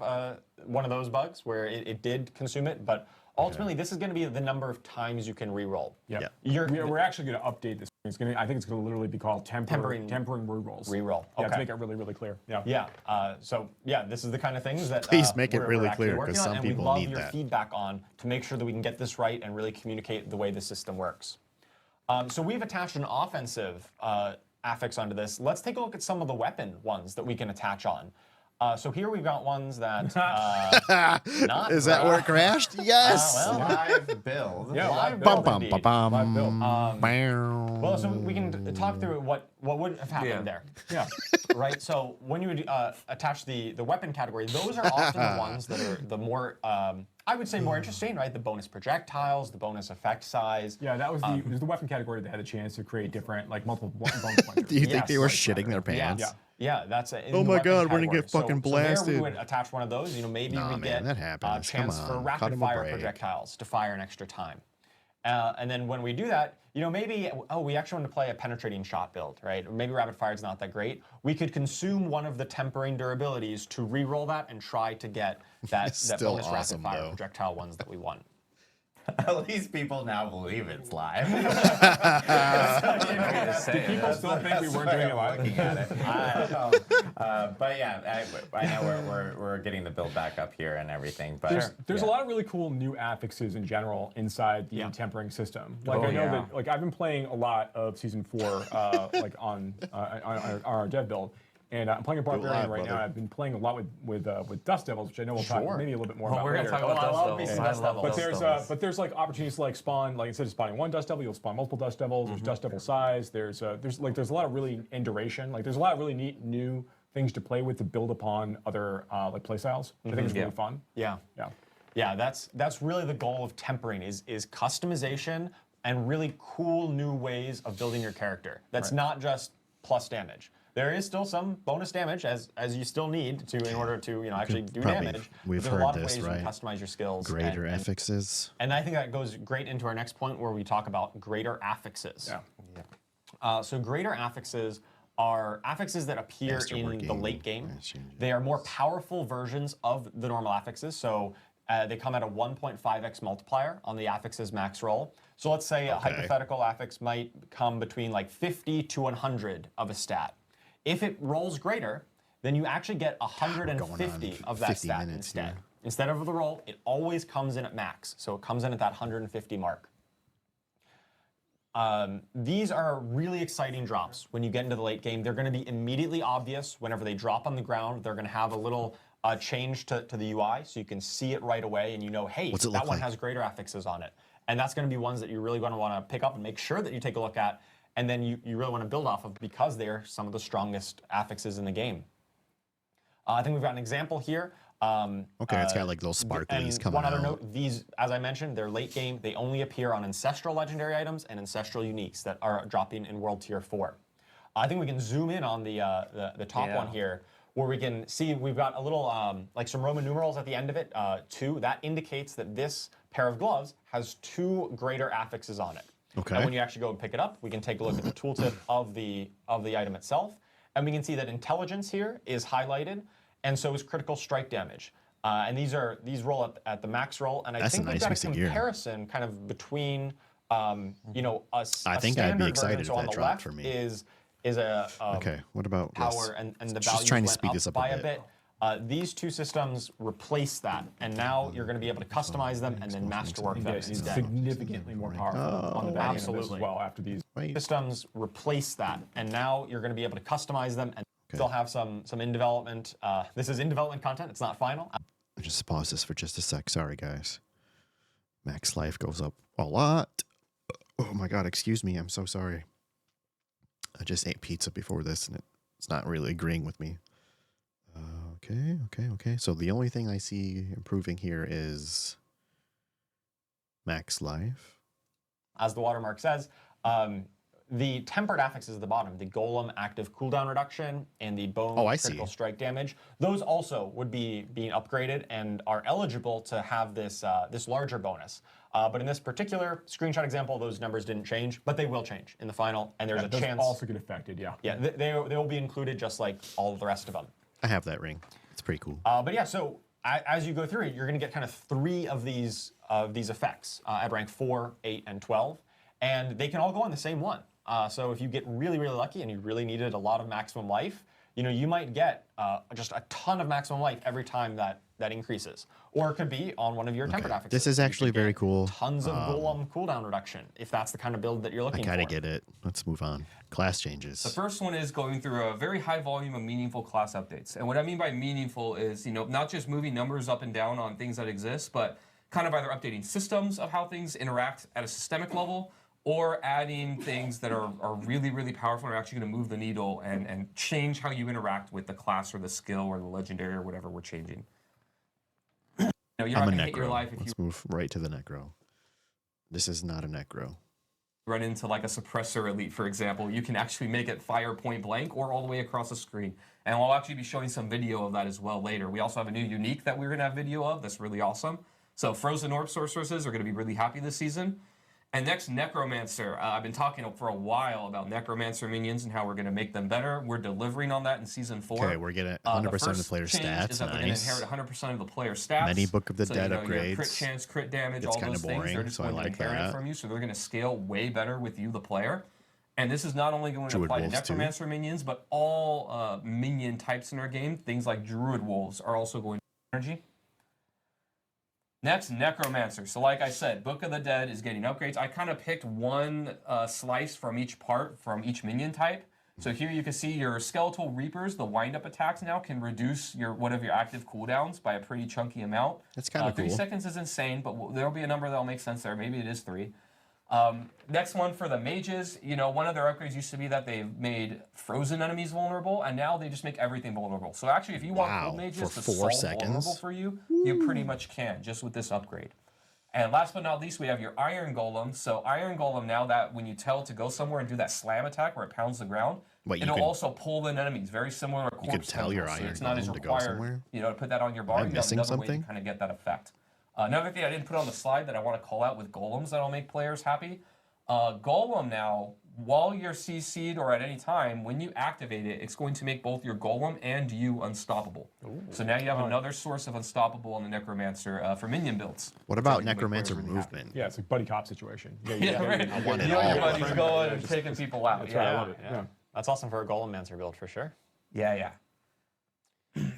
one of those bugs where it did consume it, but ultimately this is going to be the number of times you can re-roll. Yeah. Yeah. We're actually going to update this. I think it's going to literally be called tempering re-rolls. Re-roll. Yeah, Okay. to make it really, really clear. Yeah. Yeah. This is the kind of things that Please make it we're really actually clear, working 'cause on, some and people we'd love need your that. feedback on to make sure that we can get this right and really communicate the way the system works. So we've attached an offensive affix onto this. Let's take a look at some of the weapon ones that we can attach on. So here we've got ones that not Is that where it crashed? Yes. well, Live build. Yeah, live Bum, build. bum, indeed. ba, Live build. bum. Well, so we can talk through what would have happened Yeah. there. Yeah. Right, so when you would attach the weapon category, those are often the ones that are the more, I would say more interesting, right? The bonus projectiles, the bonus effect size. Yeah, that was it was the weapon category that had a chance to create different, like multiple bonus pointers. Do you think Yes, they were like shitting their pants? Yeah. Yeah, that's it. Oh my God, we're gonna get fucking So there we blasted. would attach one of those. You know, maybe Nah, we man, get that a happens. Come chance for on, cut rapid 'em a fire break. projectiles to fire an extra time. And then when we do that, you know, maybe, we actually want to play a penetrating shot build, right? Or maybe rapid fire is not that great. We could consume one of the tempering durabilities to re-roll that and try to get that It's that still bonus awesome, rapid fire though. projectile ones that we want. At least people now believe it's live. People still think we weren't doing it live. Looking at it. But yeah, I know we're getting the build back up here and everything. But There's yeah. a lot of really cool new affixes in general inside the tempering system. Like Oh, I know yeah. that, like I've been playing a lot of season 4, like on our dev build, and I'm playing a barbarian live, right now. brother. I've been playing a lot with Dust Devils, which I know we'll talk maybe a little bit more about we're gonna later. talk about I love Dust me Devils. some I Dust love Devils. Dust But there's like opportunities to like spawn, like instead of spawning one Dust Devil, you'll spawn multiple Dust Devils. There's Dust Devil size. There's a lot of really in duration. Like there's a lot of really neat new things to play with to build upon other like play styles. Which I think is really fun. Yeah. Yeah. Yeah, that's really the goal of tempering is customization and really cool new ways of building your character. That's not just plus damage. There is still some bonus damage as you still need to in order to actually do probably- damage. we've There's a heard lot of this, ways you right? can customize your skills. Greater and affixes. I think that goes great into our next point where we talk about greater affixes. Yeah. So greater affixes are affixes that appear in the Masterworking late game. changes. They are more powerful versions of the normal affixes. So they come at a 1.5x multiplier on the affixes max roll. So let's say a hypothetical affix might come between like 50 to 100 of a stat. If it rolls greater, then you actually get 150 of that 50 stat minutes instead. here. Instead of the roll, it always comes in at max. So it comes in at that 150 mark. These are really exciting drops when you get into the late game. They're going to be immediately obvious whenever they drop on the ground. They're going to have a little change to the UI, so you can see it right away, and you know, hey, What's it that look one like? has greater affixes on it. And that's going to be ones that you're really going to want to pick up and make sure that you take a look at, and then you really want to build off of because they're some of the strongest affixes in the game. I think we've got an example here. Okay, it's got like those sparklies And coming one out. other note, these, as I mentioned, they're late game. They only appear on Ancestral Legendary items and Ancestral Uniques that are dropping in World Tier 4. I think we can zoom in on the top one here, where we can see we've got a little, like some Roman numerals at the end of it, 2. That indicates that this pair of gloves has 2 greater affixes on it. Okay. And when you actually go and pick it up, we can take a look at the tooltip of the item itself, and we can see that intelligence here is highlighted, and so is critical strike damage. And these roll at the max roll, and I That's a think we've nice got a piece of gear. comparison kind of between, you know, a I think I'd be standard excited version. if So on that the dropped left for me. is a Okay, what about this? power and the Just value trying to went speed this up a by a bit. bit. These two systems replace that, and now you're going to be able to customize them and then masterwork them It's instead. significantly more powerful on the back end of this as Absolutely. well after these. Wait. Systems replace that, and now you're going to be able to customize them and still have some in development. This is in development content. It's not final. I'll just pause this for just a sec. Sorry, guys. Max life goes up a lot. Oh my God, excuse me. I'm so sorry. I just ate pizza before this, and it's not really agreeing with me. Okay. So the only thing I see improving here is max life. As the watermark says, the tempered affixes at the bottom, the golem active cooldown reduction and the bone Oh, I see. critical strike damage, those also would be being upgraded and are eligible to have this this larger bonus. But in this particular screenshot example, those numbers didn't change, but they will change in the final, and there's a Those chance. also get affected, yeah. Yeah, they will be included just like all of the rest of them. I have that ring. It's pretty cool. But yeah, so as you go through it, you're going to get kind of 3 of these effects at rank 4, 8, and 12, and they can all go on the same one. So if you get really, really lucky and you really needed a lot of maximum life, you know, you might get just a ton of maximum life every time that increases. or it could be on one of your tempered affixes. This is You actually could very get cool. Tons of golem cooldown reduction, if that's the kind of build that you're I looking for. kind of get it. Let's move on. Class changes. The first one is going through a very high volume of meaningful class updates. And what I mean by meaningful is, not just moving numbers up and down on things that exist, but kind of either updating systems of how things interact at a systemic level, or adding things that are really, really powerful and are actually going to move the needle and change how you interact with the class or the skill or the legendary or whatever we're changing. You're not I'm a going to hate your necro. life if you Let's move right to the necro. This is not a necro. run into like a suppressor elite, for example. You can actually make it fire point blank or all the way across the screen. And we'll actually be showing some video of that as well later. We also have a new unique that we're going to have video of that's really awesome. So Frozen Orb Sorceresses are going to be really happy this season. And next, Necromancer. I've been talking for a while about Necromancer minions and how we're going to make them better. We're delivering on that in Season 4. Okay, we're getting 100% of the player change stats. is that they're going to Nice. inherit 100% of the player stats. Many Book of the so, Dead your upgrades. Crit chance, crit damage, It's all kinda those things. boring, They're just so I going like to inherit that. from you, so they're going to scale way better with you, the player. And this is not only going to Druid apply to wolves, too. Necromancer minions, but all minion types in our game. Things like Druid Wolves are also going to energy. Next, Necromancer. So like I said, Book of the Dead is getting upgrades. I kind of picked one slice from each part, from each minion type. So here you can see your Skeletal Reapers, the wind-up attacks now can reduce one of your active cooldowns by a pretty chunky amount. That's kind of 3 cool. seconds is insane, but there'll be a number that'll make sense there. Maybe it is 3. Next one for the mages, one of their upgrades used to be that they've made frozen enemies vulnerable, and now they just make everything vulnerable. So actually, if you want Wow, cold mages for to 4 solve vulnerable seconds? for you, you pretty much can, just with this upgrade. And last but not least, we have your Iron Golem. So Iron Golem, now that when you tell it to go somewhere and do that slam attack where it pounds the ground, Wait, you it'll can- also pull in enemies, very similar to Corpse tell your Tendrils. So Iron it's not as Golem to go required, somewhere? to put that on your bar. I You have missing another way something? to kind of get that effect. Another thing I didn't put on the slide that I want to call out with Golems that'll make players happy. Golem now, while you're CC'd or at any time, when you activate it, it's going to make both your Golem and you unstoppable. Ooh. So now you have another source of unstoppable on the Necromancer for minion builds. What So about you can make Necromancer players really happy. movement? Yeah, it's a buddy cop situation. Yeah, right. I want it You and your all. buddies going and taking people out. That's right, I Yeah. love it. Yeah. That's awesome for a Golem Mancer build for sure. Yeah.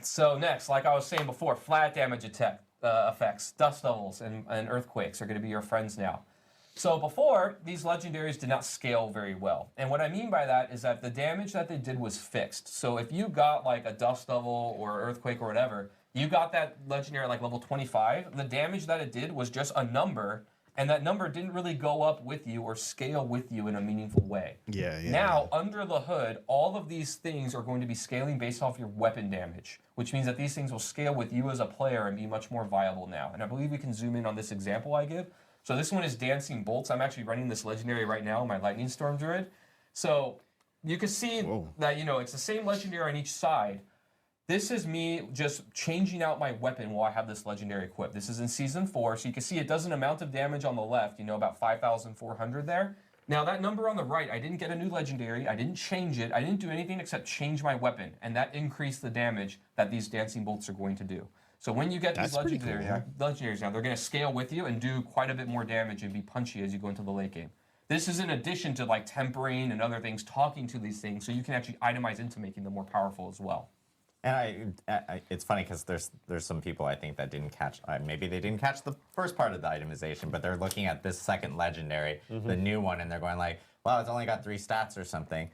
So next, like I was saying before, flat damage effects, dust levels, and earthquakes are going to be your friends now. So before, these legendaries did not scale very well. And what I mean by that is that the damage that they did was fixed. So if you got like a dust level or earthquake or whatever, you got that legendary like level 25, the damage that it did was just a number, and that number didn't really go up with you or scale with you in a meaningful way. Yeah. Now, under the hood, all of these things are going to be scaling based off your weapon damage, which means that these things will scale with you as a player and be much more viable now. And I believe we can zoom in on this example I give. So this one is Dancing Bolts. I'm actually running this legendary right now, my Lightning Storm Druid. So you can see that, it's the same legendary on each side. This is me just changing out my weapon while I have this legendary equipped. This is in Season 4, so you can see it does an amount of damage on the left, about 5,400 there. Now that number on the right, I didn't get a new legendary, I didn't change it, I didn't do anything except change my weapon, and that increased the damage that these Dancing Bolts are going to do. So when you get these That's pretty legendaries now, they're going to scale with you and do quite a bit more damage and be punchy as you go into the late game. This is in addition to like tempering and other things, talking to these things, so you can actually itemize into making them more powerful as well. And it's funny because there's some people I think that didn't catch, maybe they didn't catch the first part of the itemization, but they're looking at this second legendary, the new one, and they're going like, wow, it's only got 3 stats or something.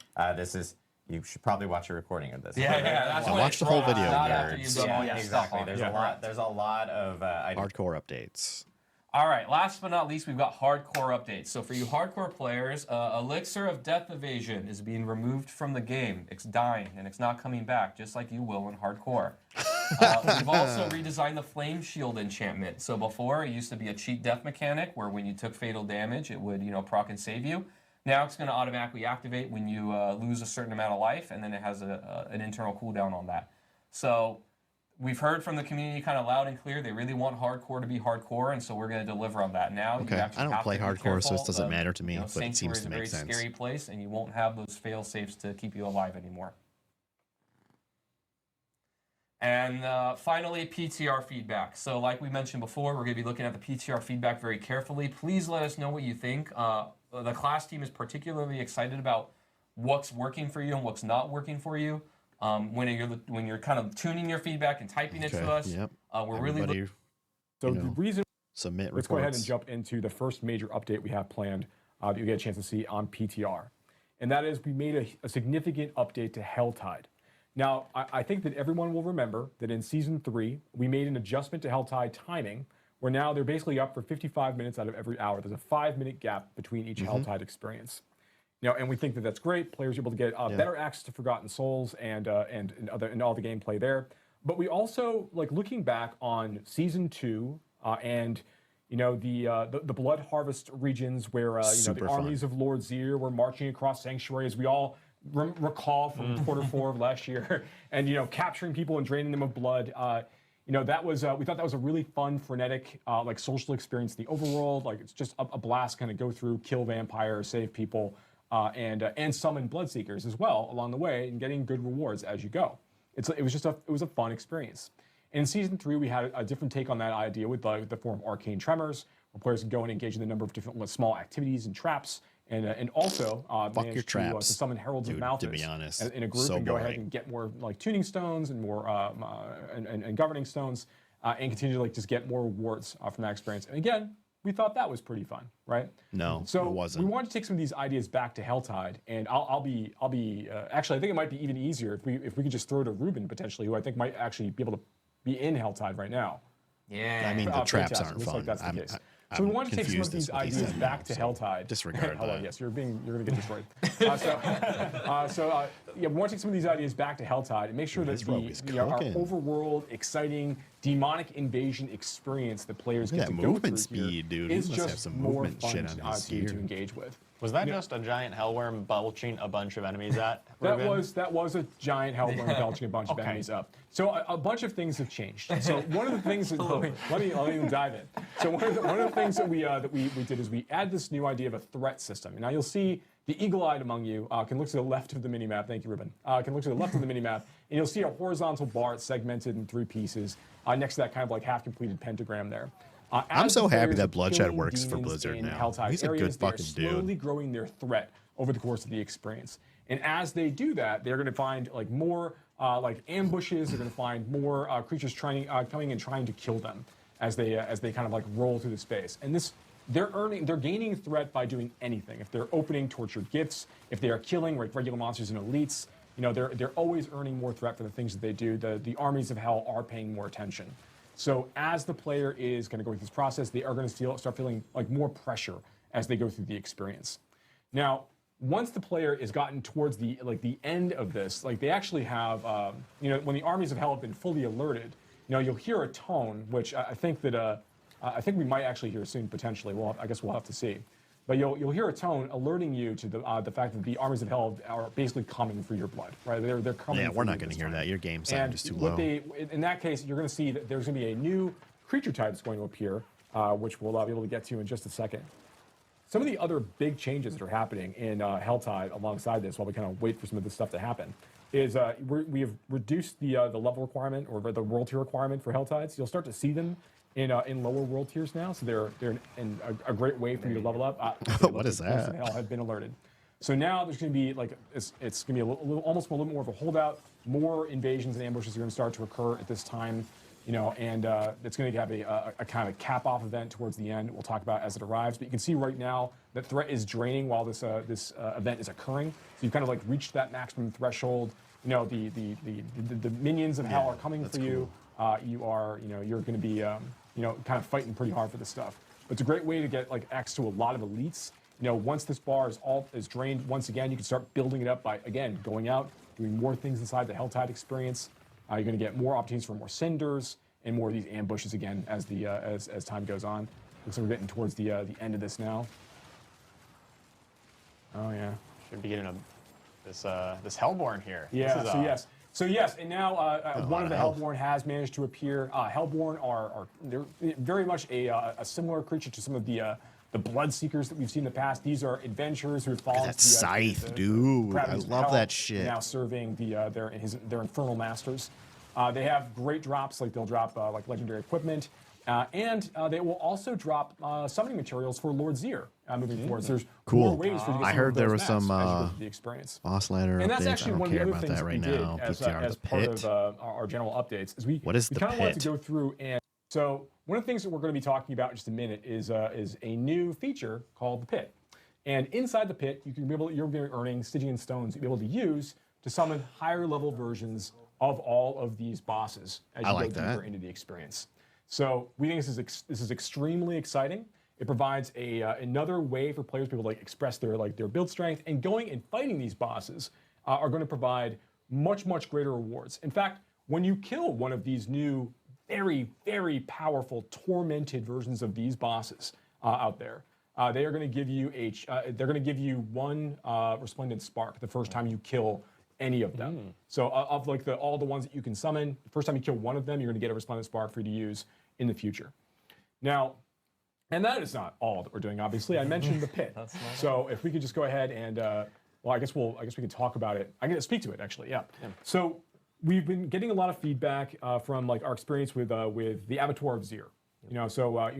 You should probably watch a recording of this. Yeah, that's Yeah, when watch it's the whole raw, video, not after nerds. you've done all your stuff exactly. on it. There's a lot of Hardcore updates. All right, last but not least, we've got hardcore updates. So for you hardcore players, Elixir of Death Evasion is being removed from the game. It's dying, and it's not coming back, just like you will in hardcore. We've also redesigned the Flame Shield enchantment. So before, it used to be a cheat death mechanic, where when you took fatal damage, it would proc and save you. Now it's going to automatically activate when you lose a certain amount of life, and then it has an internal cooldown on that. So we've heard from the community kind of loud and clear. They really want hardcore to be hardcore, and so we're going to deliver on that. Now, Okay, you actually I don't have play to be hardcore, so careful it doesn't of, matter to me, but it seems Sanctuary is to a make very sense. scary place, and you won't have those fail safes to keep you alive anymore. And finally, PTR feedback. So like we mentioned before, we're going to be looking at the PTR feedback very carefully. Please let us know what you think. The class team is particularly excited about what's working for you and what's not working for you. When you're kind of tuning your feedback and typing it to us, Yep. we're really Everybody So the reason, submit let's go ahead and reports. jump into the first major update we have planned that you get a chance to see on PTR. And that is we made a significant update to Helltide. Now, I think that everyone will remember that in Season 3, we made an adjustment to Helltide timing, where now they're basically up for 55 minutes out of every hour. There's a 5-minute gap between each Helltide experience. And we think that that's great. Players are able to get better access to Forgotten Souls and all the gameplay there. But we also, like, looking back on Season 2 and the Blood Harvest regions where the armies of Lord Zir were marching across sanctuaries. We all recall from quarter 4 of last year, and capturing people and draining them of blood. That was we thought that was a really fun, frenetic, like social experience in the overworld. Like it's just a blast, kind of go through, kill vampires, save people, and summon bloodseekers as well along the way, and getting good rewards as you go. It was a fun experience. In Season 3, we had a different take on that idea with the form of Arcane Tremors, where players can go and engage in a number of different small activities and traps, and also manage to summon Heralds of Malthus, to be honest, in a group, and go ahead and get more like tuning stones and more and governing stones, and continue to just get more rewards from that experience. And again, we thought that was pretty fun, right? No, so it wasn't. We wanted to take some of these ideas back to Helltide, and I'll be actually, I think it might be even easier if we could just throw to Ruben potentially, who I think might actually be able to be in Helltide right now. Yeah. I mean, the traps aren't Looks fun. like that's the case. So we want to take some of these ideas back to Helltide. Disregard that. Yes, you're going to get destroyed. We want to take some of these ideas back to Helltide and make sure that our overworld, exciting, demonic invasion experience that players get to go movement through speed, dude. is He must have just some more movement fun shit on his to engage with. Was that just a giant hellworm belching a bunch of enemies at? That was a giant hellworm belching a bunch of enemies up. So a bunch of things have changed. So one of the things that let me dive in. So one of the things that we did is we add this new idea of a threat system. And now you'll see the eagle-eyed among you can look to the left of the minimap. Thank you, Ruben. Can look to the left of the minimap, and you'll see a horizontal bar segmented in 3 pieces next to that kind of like half-completed pentagram there. I'm so happy that Bloodshed works for Blizzard now. He's a good fucking dude. Slowly growing their threat over the course of the experience, and as they do that, they're going to find like more like ambushes. They're going to find more creatures coming and trying to kill them as they kind of like roll through the space. And they're gaining threat by doing anything. If they're opening tortured gifts, if they are killing regular monsters and elites, they're always earning more threat for the things that they do. The armies of hell are paying more attention. So as the player is going to go through this process, they are going to start feeling like more pressure as they go through the experience. Now, once the player is gotten towards the end of this, like they actually have, when the armies of hell have been fully alerted, you'll hear a tone, which I think we might actually hear soon potentially. I guess we'll have to see. But you'll hear a tone alerting you to the fact that the armies of hell are basically coming for your blood, right? They're coming. Yeah, we're not going to hear that. Your game sound is too low. In that case, you're going to see that there's going to be a new creature type that's going to appear, which we'll be able to get to in just a second. Some of the other big changes that are happening in Helltide alongside this, while we kind of wait for some of this stuff to happen, is we have reduced the level requirement or the world tier requirement for Helltides. You'll start to see them in lower world tiers now, so they're a great way for you to level up. What is that? Hell have been alerted. So now there's going to be it's going to be almost a little more of a holdout. More invasions and ambushes are going to start to occur at this time, and it's going to have a kind of cap-off event towards the end. We'll talk about as it arrives. But you can see right now that threat is draining while this event is occurring. So you've kind of like reached that maximum threshold. The minions of hell are coming for you. You're going to be kind of fighting pretty hard for this stuff. But it's a great way to get access to a lot of elites. Once this bar is drained once again, you can start building it up by again going out, doing more things inside the Helltide experience. You're going to get more opportunities for more cinders and more of these ambushes again as time goes on. Looks like we're getting towards the end of this now. Oh yeah. Should be getting this Hellborn here. Yeah. So yes, and now one of the Hellborn has managed to appear. Hellborn they're very much a similar creature to some of the Bloodseekers that we've seen in the past. These are adventurers who have fallen. That scythe, dude. I love that shit. Now serving their infernal masters. They have great drops, like they'll drop legendary equipment, and they will also drop summoning materials for Lord Zir moving forward. So there's more ways for you to get I heard there was some the experience. boss ladder And that's updates. actually I don't one of the care other about things that that right we did now. as PTR part the pit. of our general updates. Is we What is the kind of wanted pit? to go through and So one of the things that we're going to be talking about in just a minute is a new feature called the Pit. And inside the Pit, you're going to be earning Stygian stones you'll be able to use to summon higher level versions of all of these bosses as you go deeper into the experience. So we think this is extremely exciting. It provides another way for players to be able to like express their build strength, and going and fighting these bosses are going to provide much greater rewards. In fact, when you kill one of these new very powerful tormented versions of these bosses out there, they are going to give you one resplendent spark the first time you kill any of them. So of like all the ones that you can summon, the first time you kill one of them, you're going to get a resplendent spark for you to use in the future. Now, and that is not all that we're doing. Obviously, I mentioned the Pit. So if we could just go ahead and well, I guess we can talk about it. I'm going to speak to it actually. Yeah. So we've been getting a lot of feedback from like our experience with the Abattoir of Zir. You know, so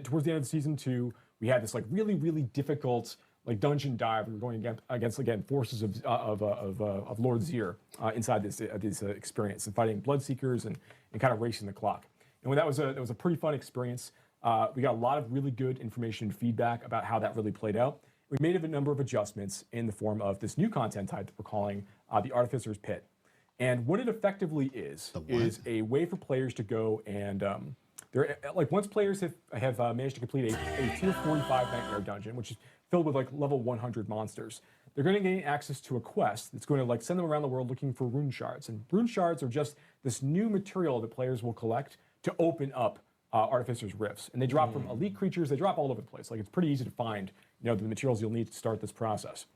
towards the end of season 2, we had this like really difficult like dungeon dive. We were going against again forces of Lord Zir inside this experience, and fighting Bloodseekers and kind of racing the clock. And that was a pretty fun experience. We got a lot of really good information and feedback about how that really played out. We made a number of adjustments in the form of this new content type that we're calling the Artificer's Pit. And what it effectively is a way for players to go and once players have managed to complete a tier 45 Nightmare dungeon, which is filled with like level 100 monsters, they're going to gain access to a quest that's going to like send them around the world looking for rune shards. And rune shards are just this new material that players will collect to open up Artificer's Rifts. And they drop from elite creatures, they drop all over the place. Like it's pretty easy to find, the materials you'll need to start this process.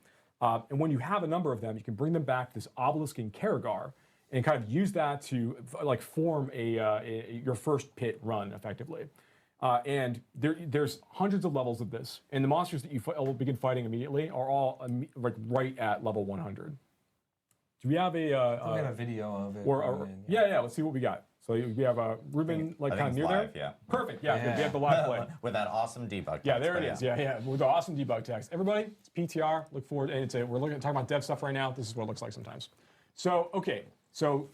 And when you have a number of them, you can bring them back to this obelisk in Karagar and kind of use that to like form your first pit run effectively. And there's hundreds of levels of this, and the monsters that you will begin fighting immediately are all like right at level 100. Do we have we have a video of it. Yeah, let's see what we got. So we have Ruben like kind of near there? Yeah. Perfect, yeah. We have the live play. With that awesome debug text. Yeah, there it is. Yeah. With the awesome debug text. Everybody, it's PTR. Look forward. And we're talking about dev stuff right now. This is what it looks like sometimes. So, okay. So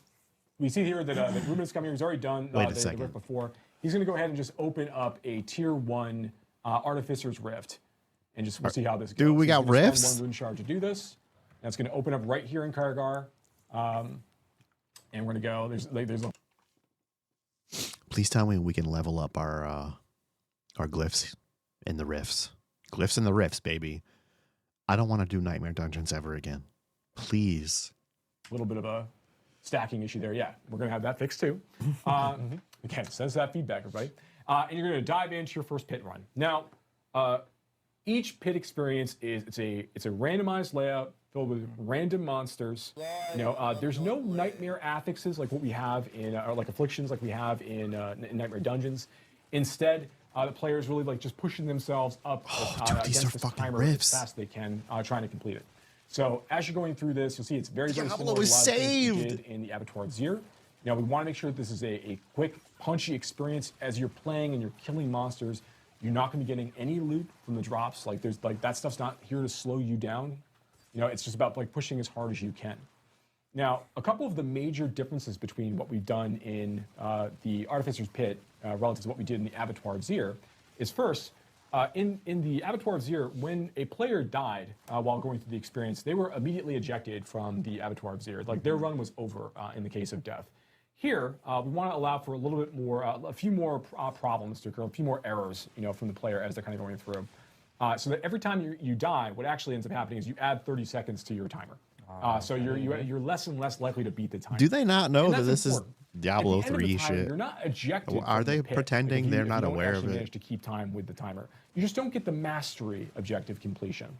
we see here that Ruben's coming here. He's already done the rift before. He's going to go ahead and just open up a tier 1 Artificer's Rift. And we'll see how this goes. Dude, we got rifts? One rune shard to do this. That's going to open up right here in Karagar. And we're going to go. There's a... Please tell me we can level up our glyphs in the rifts. Glyphs in the rifts, baby. I don't want to do Nightmare Dungeons ever again. Please. A little bit of a stacking issue there. Yeah, we're going to have that fixed too. Again, sends that feedback, everybody. And you're going to dive into your first pit run. Now, each pit experience it's a randomized layout filled with random monsters. There's no nightmare affixes like what we have in, or like afflictions like we have in Nightmare Dungeons. Instead, the players really like just pushing themselves up against this timer as fast as they can, trying to complete it. So as you're going through this, you'll see it's very similar to a lot of things we did in the Abattoir of Zir. Now we want to make sure that this is a quick, punchy experience as you're playing and you're killing monsters. You're not going to be getting any loot from the drops. Like that stuff's not here to slow you down. It's just about like pushing as hard as you can. Now, a couple of the major differences between what we've done in the Artificer's Pit relative to what we did in the Abattoir of Zir is first, in the Abattoir of Zir, when a player died while going through the experience, they were immediately ejected from the Abattoir of Zir. Like their run was over in the case of death. Here, we want to allow for a little bit more, a few more problems to occur, a few more errors, from the player as they're kind of going through. So that every time you die, what actually ends up happening is you add 30 seconds to your timer. So you're less and less likely to beat the timer. Do they not know that this important. is Diablo At the end of the 3 timer, shit? You're not ejected. Are they from the pit pretending they're not aware of it? Manage to keep time with the timer. You just don't get the mastery objective completion.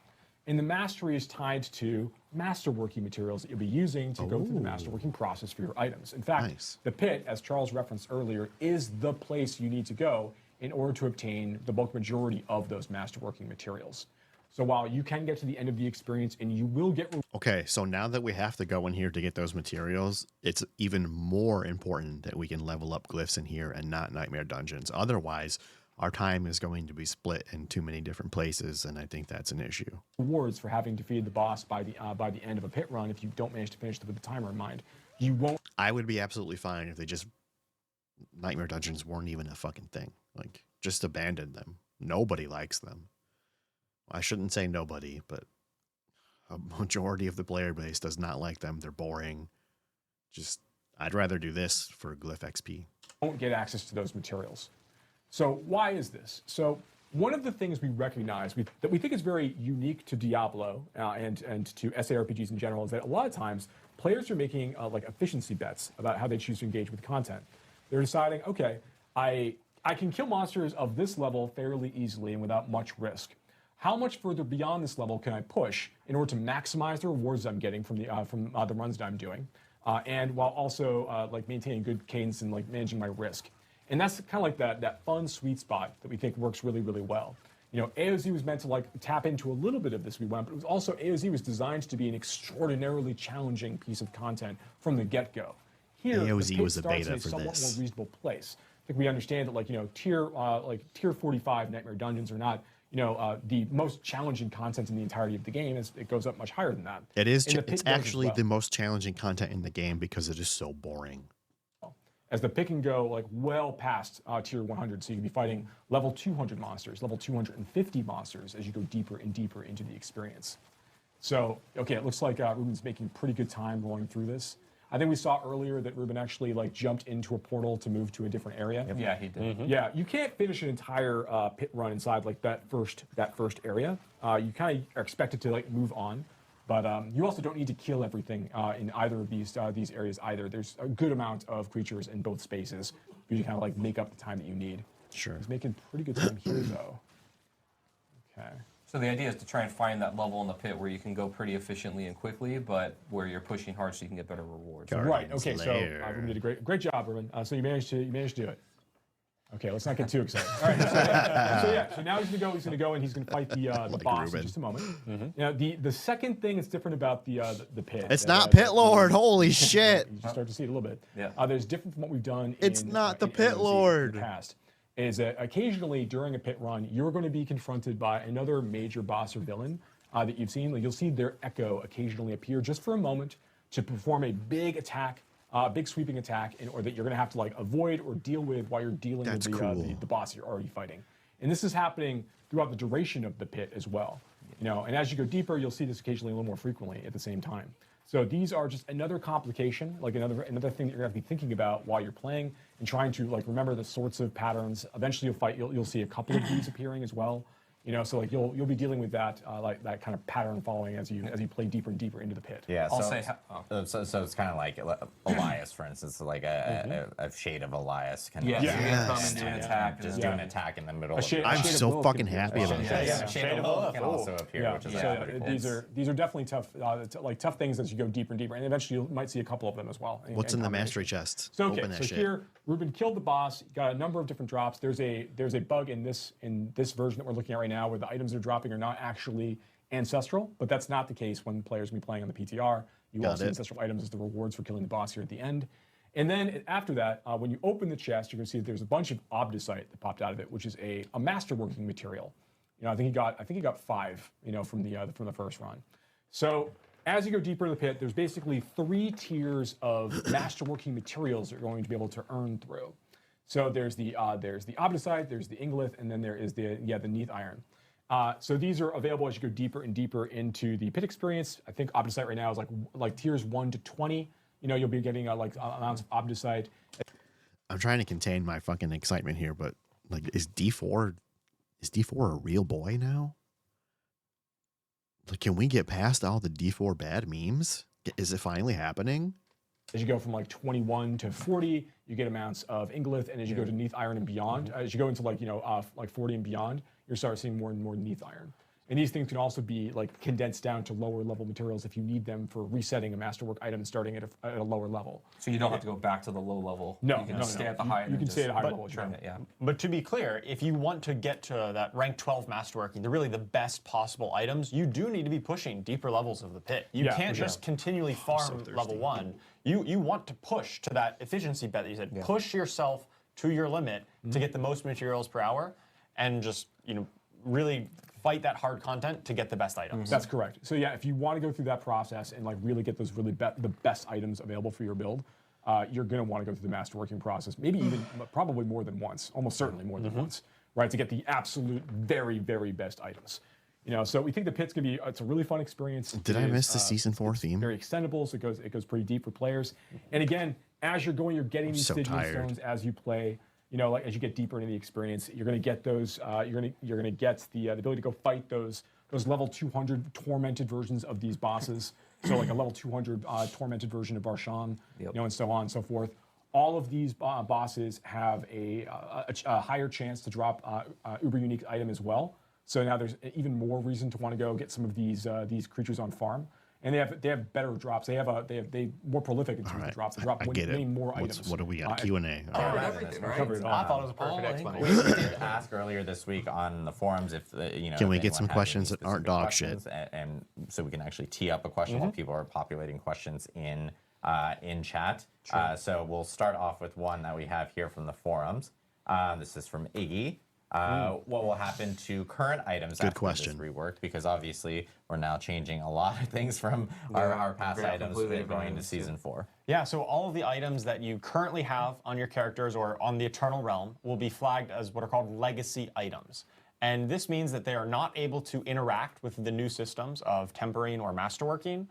And the mastery is tied to masterworking materials that you'll be using to go through the masterworking process for your items. In fact, the pit, as Charles referenced earlier, is the place you need to go in order to obtain the bulk majority of those masterworking materials. So while you can get to the end of the experience and you will get... Okay, so now that we have to go in here to get those materials, it's even more important that we can level up glyphs in here and not Nightmare Dungeons. Otherwise, our time is going to be split in too many different places, and I think that's an issue. Rewards for having defeated the boss by the end of a pit run if you don't manage to finish with the timer in mind. You won't... I would be absolutely fine if they just Nightmare Dungeons weren't even a fucking thing. Like, just abandon them. Nobody likes them. I shouldn't say nobody, but a majority of the player base does not like them. They're boring. Just, I'd rather do this for Glyph XP. Don't get access to those materials. So why is this? So one of the things we recognize that we think is very unique to Diablo and to SARPGs in general is that a lot of times players are making like efficiency bets about how they choose to engage with content. They're deciding, okay, I can kill monsters of this level fairly easily and without much risk. How much further beyond this level can I push in order to maximize the rewards I'm getting from the runs that I'm doing, and while also like maintaining good cadence and like managing my risk? And that's kind of like that fun sweet spot that we think works really, really well. You know, AOZ was meant to like tap into a little bit of this, but it was also AOZ was designed to be an extraordinarily challenging piece of content from the get-go. Here, AOZ was a starts beta in a for somewhat this. more reasonable place. I think we understand that, like, you know, tier 45 Nightmare Dungeons are not, you know, the most challenging content in the entirety of the game. It goes up much higher than that. It is. And the pit It's goes as actually well. the most challenging content in the game because it is so boring. As the pick can go like well past tier 100, so you can be fighting level 200 monsters, level 250 monsters as you go deeper and deeper into the experience. So, okay, it looks like Ruben's making pretty good time rolling through this. I think we saw earlier that Ruben actually like jumped into a portal to move to a different area. Yeah, he did. Yeah, you can't finish an entire pit run inside like that first area. You kind of are expected to like move on, but you also don't need to kill everything in either of these areas either. There's a good amount of creatures in both spaces for you to kind of like make up the time that you need. Sure. He's making pretty good time here though. Okay. So the idea is to try and find that level in the pit where you can go pretty efficiently and quickly, but where you're pushing hard so you can get better rewards. Got it. Right. Guardian's Okay. So Lair. Ruben did a great job, Ruben. So you managed to do it. Okay. Let's not get too excited. All right. So now he's gonna go and he's gonna fight the boss Ruben. in just a moment. Now the second thing that's different about the pit. It's not Pit Lord. Holy shit. You start to see it a little bit. Yeah. There's different from what we've done. It's in, not the in Pit LOZ Lord. in the past. Is that occasionally during a pit run, you're going to be confronted by another major boss or villain that you've seen. Like, you'll see their echo occasionally appear just for a moment to perform a big attack, big sweeping attack, or that you're going to have to like avoid or deal with while you're dealing That's with cool. the boss you're already fighting. And this is happening throughout the duration of the pit as well. You know, and as you go deeper, you'll see this occasionally a little more frequently at the same time. So these are just another complication, like another thing that you're going to have to be thinking about while you're playing and trying to like remember the sorts of patterns. Eventually, you'll see a couple of these appearing as well. You know, so like you'll be dealing with that like that kind of pattern following as you play deeper and deeper into the pit. Yeah, I'll so, say so it's kind of like Elias, for instance, like a shade of Elias. Kind Yeah, of so you're gonna come Yes. and do an attack. just and do then- an attack in the middle. A shade- of a the I'm shade of so Lilith fucking can happy appear. about yeah, this. yeah, shade of Lilith can also appear, which is pretty cool. These are definitely tough things as you go deeper and deeper, and eventually you might see a couple of them as well. What's in the combination. mastery chest? So okay, Open that so shit. here Ruben killed the boss, got a number of different drops. There's a bug in this version that we're looking at right now where the items they're dropping are not actually ancestral, but that's not the case when players will be playing on the PTR. You will Got see it. ancestral items as the rewards for killing the boss here at the end. And then after that, when you open the chest, you're going to see that there's a bunch of obdicite that popped out of it, which is a masterworking material. You know, I think he got 5, you know, from the first run. So as you go deeper in the pit, there's basically 3 tiers of masterworking materials that you're going to be able to earn through. So there's the obdicite, there's the ingolith, and then there is the neath iron. So these are available as you go deeper and deeper into the pit experience. I think obdicite right now is like tiers 1 to 20. You know, you'll be getting like amounts of obdicite. I'm trying to contain my fucking excitement here, but like, is D4 a real boy now? Like, can we get past all the D4 bad memes? Is it finally happening? As you go from like 21 to 40, you get amounts of ingolith, and as you go to neath iron and beyond, as you go into like 40 and beyond, you start seeing more and more neath iron. And these things can also be like condensed down to lower level materials if you need them for resetting a masterwork item starting at a lower level. So you don't have to go back to the low level. No, you can no, stay no. at the high. You can stay at a higher level. Try it, yeah. But to be clear, if you want to get to that rank 12 masterworking, the best possible items, you do need to be pushing deeper levels of the pit. You Yeah, can't for just continually farm thirsty. level 1. You want to push to that efficiency bet that you said. Push yourself to your limit to get the most materials per hour, and just really fight that hard content to get the best items. That's correct. So yeah, if you want to go through that process and like really get those the best items available for your build, you're going to want to go through the masterworking process, maybe even probably more than once, almost certainly more than once, right, to get the absolute very, very best items. So we think the pit's gonna be it's a really fun experience. Did I miss the season 4 theme? Very extendable, so it goes pretty deep for players. And again, as you're going, you're getting these so Stygian tired. stones as you play. Like as you get deeper into the experience, you're gonna get those. You're gonna get the ability to go fight those level 200 tormented versions of these bosses. So like a level 200 tormented version of Barshan, and so on and so forth. All of these bosses have a higher chance to drop uber unique item as well. So now there's even more reason to want to go get some of these creatures on farm, and they have better drops. They more prolific in terms of drops. They drop many more items. What do we got? Q&A. Everything, right? Cover it all. I thought it was a perfect explanation. We did ask earlier this week on the forums if Can we if get some anyone had questions any that aren't specific dog questions, and so we can actually tee up a question while people are populating questions in chat. So we'll start off with one that we have here from the forums. This is from Iggy. What will happen to current items after question. this rework? Because obviously we're now changing a lot of things from our past items going into Season 4. Yeah, so all of the items that you currently have on your characters or on the Eternal Realm will be flagged as what are called legacy items. And this means that they are not able to interact with the new systems of tempering or masterworking.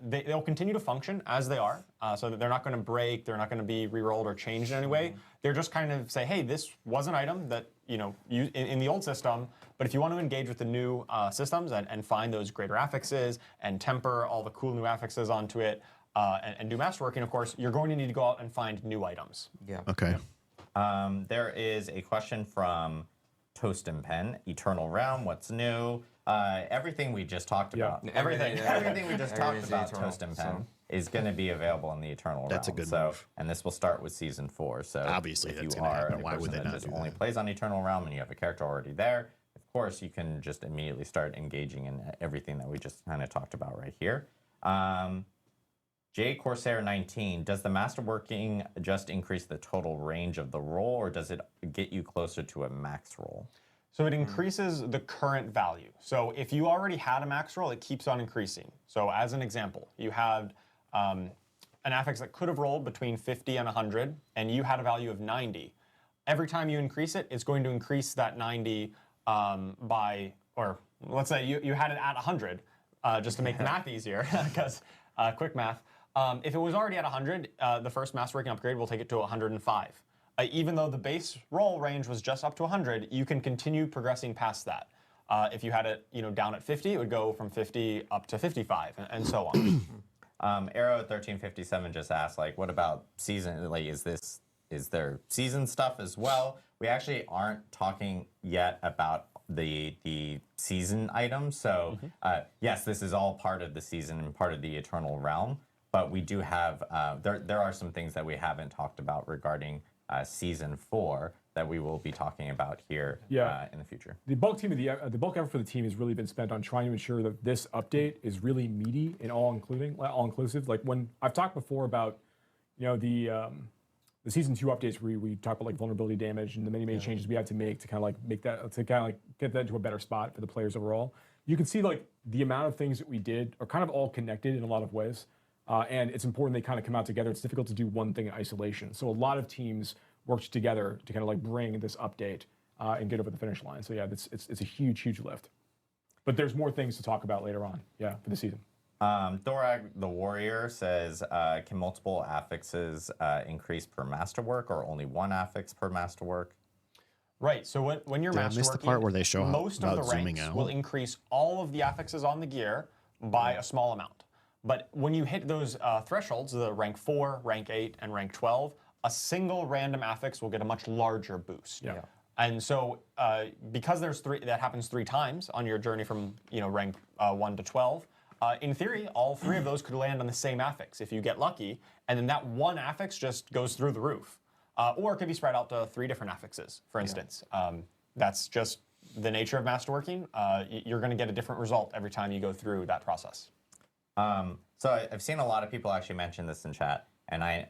They'll continue to function as they are, so that they're not going to break, they're not going to be re-rolled or changed in any way. They're just kind of say, hey, this was an item that in the old system, but if you want to engage with the new systems and find those greater affixes and temper all the cool new affixes onto it and do masterworking, of course, you're going to need to go out and find new items. Yeah. Okay. There is a question from Toast and Pen, Eternal Realm, what's new? Everything we just talked about. Everything we just talked is about, Eternal, Toast and Pen, so. is going to be available in the Eternal Realm. That's a good move. And this will start with Season 4. So Obviously if that's you gonna are happen. a Why would person they that not just do only that? plays on Eternal Realm and you have a character already there, of course you can just immediately start engaging in everything that we just kind of talked about right here. J Corsair 19, does the masterworking just increase the total range of the roll, or does it get you closer to a max roll? So it increases the current value. So if you already had a max roll, it keeps on increasing. So as an example, you had an affix that could have rolled between 50 and 100, and you had a value of 90. Every time you increase it, it's going to increase that 90 by, or let's say you had it at 100, just to make the math easier, because quick math. If it was already at 100, the first masterworking upgrade will take it to 105. Even though the base roll range was just up to 100, you can continue progressing past that. If you had it, down at 50, it would go from 50 up to 55, and so on. Arrow 1357 just asked, what about season? Is there season stuff as well? We actually aren't talking yet about the season items. So yes, this is all part of the season and part of the Eternal Realm. But we do have there are some things that we haven't talked about regarding Season 4 that we will be talking about here in the future. The bulk effort for the team has really been spent on trying to ensure that this update is really meaty and all inclusive. Like when I've talked before about, the Season 2 updates where we talk about vulnerability damage and the many changes we have to make to kind of get that into a better spot for the players overall. You can see the amount of things that we did are kind of all connected in a lot of ways. And it's important they kind of come out together. It's difficult to do one thing in isolation. So a lot of teams worked together to kind of bring this update and get over the finish line. So yeah, it's a huge lift. But there's more things to talk about later on, for the season. Thorag the Warrior says, can multiple affixes increase per masterwork or only one affix per masterwork? Right, so when you're Did I miss the part where they show most of about the zooming ranks out? will increase all of the affixes on the gear by a small amount. But when you hit those thresholds, the rank 4, rank 8, and rank 12, a single random affix will get a much larger boost. Yeah. And so because that happens 3 times on your journey from rank 1 to 12, in theory, all 3 of those could land on the same affix if you get lucky, and then that one affix just goes through the roof. Or it could be spread out to 3 different affixes, for instance. That's just the nature of masterworking. You're going to get a different result every time you go through that process. So I've seen a lot of people actually mention this in chat, and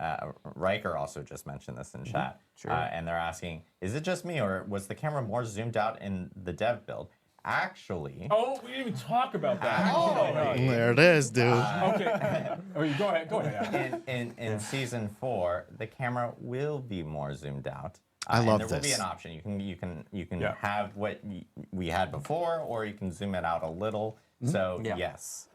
Riker also just mentioned this in chat. Sure. And they're asking, is it just me, or was the camera more zoomed out in the dev build? Actually, Oh, we didn't even talk about that. Actually. There it is, dude. Okay. Oh, you go ahead. Go ahead. Adam. in season 4, the camera will be more zoomed out. I love and there will be this. an option. You can Yeah. have what we had before, or you can zoom it out a little. So Yeah. yes.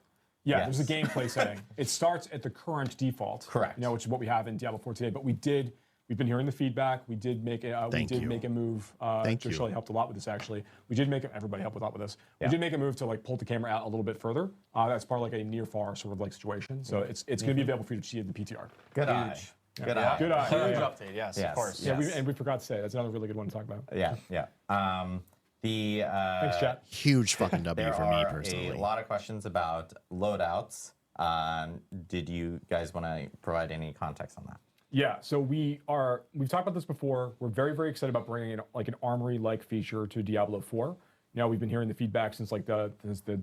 Yeah, there's a Yes. gameplay setting. It starts at the current default. Correct. Which is what we have in Diablo 4 today. But we've been hearing the feedback. We did make Thank you. make a move. Thank you. Shirley helped a lot with this actually. Everybody helped a lot with this. Yeah. We did make a move to like pull the camera out a little bit further. That's part of like a near far sort of like situation. So it's going to be available for you to see in the PTR. Good eye. Huge. Good eye. Good eye. Huge Yeah. update, yes, Yes. of course. Yeah. Yeah, we forgot to say that's another really good one to talk about. Yeah. Thanks, chat. Huge fucking W There for me are personally. a lot of questions about loadouts. Did you guys want to provide any context on that? Yeah, so we've talked about this before. We're very, very excited about bringing in like an armory-like feature to Diablo 4. You know, we've been hearing the feedback since like the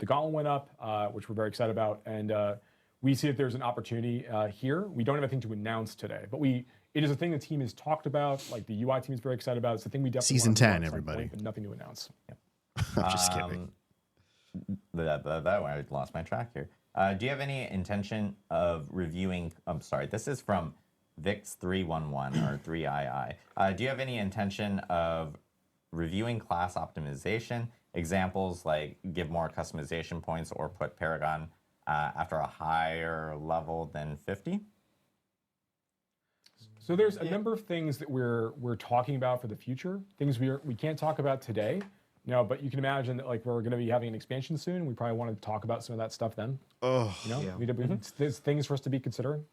gauntlet went up, which we're very excited about, and we see that there's an opportunity here. We don't have anything to announce today, but it is a thing the team has talked about. Like the UI team is very excited about. It's a thing we definitely Season want to do 10, at some everybody. point, but nothing to announce. I'm just kidding. That one, I lost my track here. Do you have any intention of reviewing? I'm sorry, this is from Vix311 or 3II. Do you have any intention of reviewing class optimization? Examples like give more customization points or put Paragon after a higher level than 50? So there's a number of things that we're talking about for the future. Things we can't talk about today. But you can imagine that like we're going to be having an expansion soon. And we probably want to talk about some of that stuff then. Oh, There's things for us to be considering.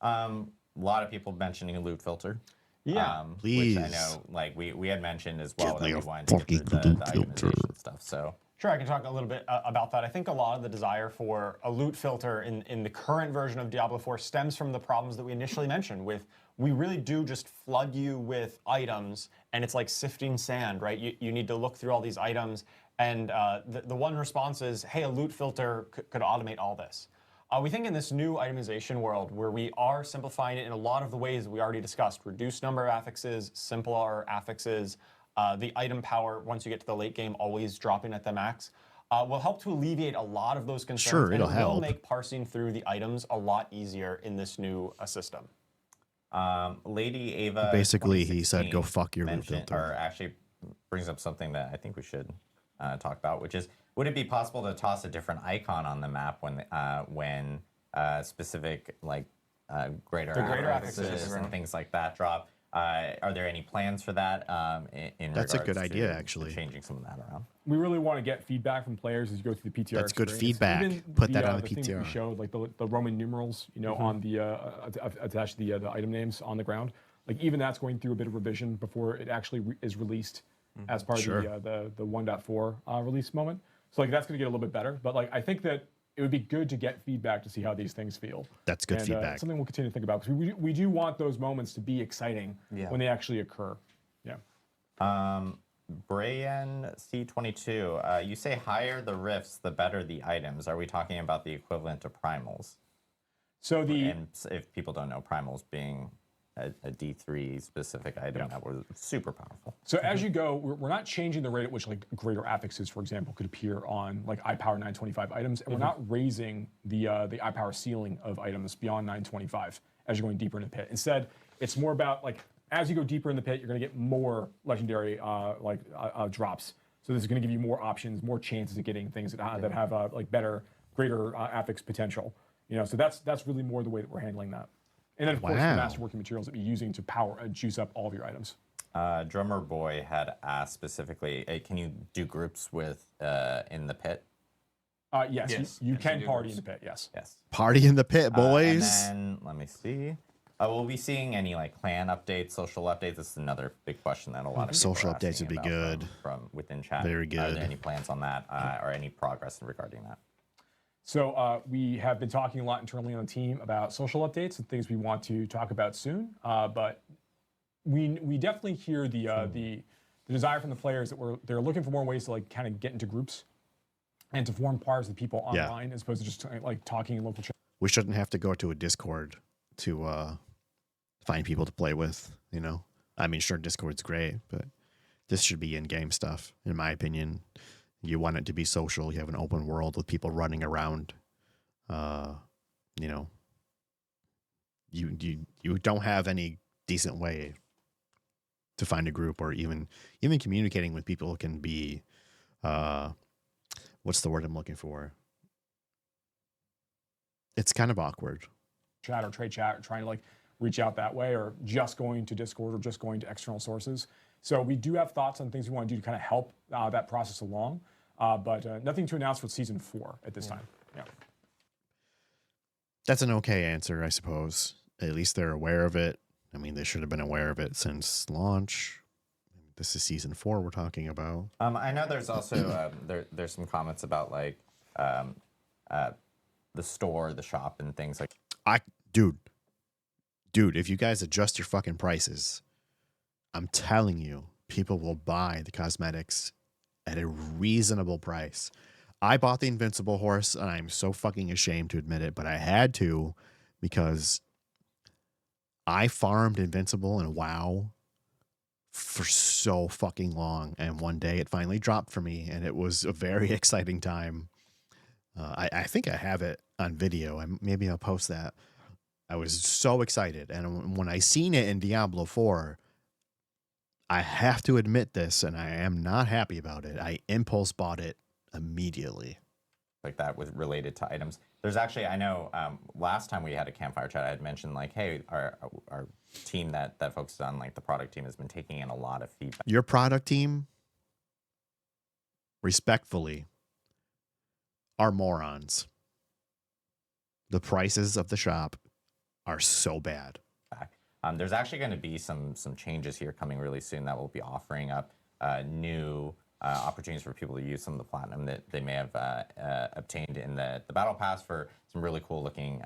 A lot of people mentioning a loot filter. Yeah. Which I Please. know, like we had mentioned as well Give that me we a wanted to get through fucking the loot filter. itemization stuff. So Sure, I can talk a little bit about that. I think a lot of the desire for a loot filter in the current version of Diablo 4 stems from the problems that we initially mentioned with we really do just flood you with items and it's like sifting sand, right? You need to look through all these items and the one response is, hey, a loot filter could automate all this. We think in this new itemization world where we are simplifying it in a lot of the ways that we already discussed, reduced number of affixes, simpler affixes, the item power, once you get to the late game, always dropping at the max, will help to alleviate a lot of those concerns. Sure, and it'll it will help. make parsing through the items a lot easier in this new system. Lady Ava. Basically, he said, 2016 "Go fuck your loot mentioned- filter." Or actually brings up something that I think we should talk about, which is would it be possible to toss a different icon on the map when specific like greater greater affixes affixes, and right. things like that drop? Are there any plans for that? In That's a regards good to idea, actually. Changing some of that around. We really want to get feedback from players as you go through the PTR. That's good experience. feedback. Even Put that on the thing that we PTR. showed, like the Roman numerals, on the attached to the item names on the ground. Like even that's going through a bit of revision before it actually is released as part Sure. of the 1.4 release moment. So like that's going to get a little bit better. But like I think that it would be good to get feedback to see how these things feel. That's good and, feedback. It's something we'll continue to think about because we do want those moments to be exciting when they actually occur. Yeah. Brayan C22, you say higher the rifts, the better the items. Are we talking about the equivalent to primals? So And if people don't know, primals being a D3 specific item that was super powerful. So as you go, we're not changing the rate at which like greater affixes, for example, could appear on like iPower 925 items, and we're not raising the iPower ceiling of items beyond 925 as you're going deeper in the pit. Instead, it's more about like as you go deeper in the pit, you're going to get more legendary drops. So this is going to give you more options, more chances of getting things that have like greater affix potential. So that's really more the way that we're handling that. And then, of course, the Wow. masterworking materials that we're using to power and juice up all of your items. Drummer Boy had asked specifically, can you do groups with in the pit? Yes, Yes, you yes, can you do party groups. in the pit, yes. Yes. Party in the pit, boys. And then let me see. We'll be seeing any like clan updates, social updates. This is another big question that a lot of people Social are updates asking would be about good. from within chat. Very Are good. there any plans on that or any progress regarding that? So we have been talking a lot internally on the team about social updates and things we want to talk about soon. But we definitely hear the desire from the players that they're looking for more ways to like kind of get into groups and to form pairs with people Yeah. online as opposed to just like talking in local chat. We shouldn't have to go to a Discord to find people to play with, I mean, sure, Discord's great, but this should be in-game stuff, in my opinion. You want it to be social. You have an open world with people running around. You know, you don't have any decent way to find a group, or even communicating with people can be, what's the word I'm looking for? It's kind of awkward. Chat or trade chat or trying to like reach out that way, or just going to Discord or just going to external sources. So we do have thoughts on things we want to do to kind of help that process along, but nothing to announce for season 4 at this time. Yeah. That's an okay answer, I suppose. At least they're aware of it. I mean, they should have been aware of it since launch. This is season 4 we're talking about. I know there's also there's some comments about like the store, the shop, and things like. Dude, if you guys adjust your fucking prices, I'm telling you, people will buy the cosmetics at a reasonable price. I bought the Invincible horse, and I'm so fucking ashamed to admit it, but I had to, because I farmed Invincible and WoW for so fucking long, and one day it finally dropped for me, and it was a very exciting time. I think I have it on video. Maybe I'll post that. I was so excited, and when I seen it in Diablo 4, I have to admit this, and I am not happy about it. I impulse bought it immediately. Like that with related to items. There's actually, I know last time we had a campfire chat, I had mentioned like, hey, our team that focuses on like the product team has been taking in a lot of feedback. Your product team, respectfully, are morons. The prices of the shop are so bad. There's actually going to be some changes here coming really soon that will be offering up new opportunities for people to use some of the platinum that they may have obtained in the battle pass for some really cool looking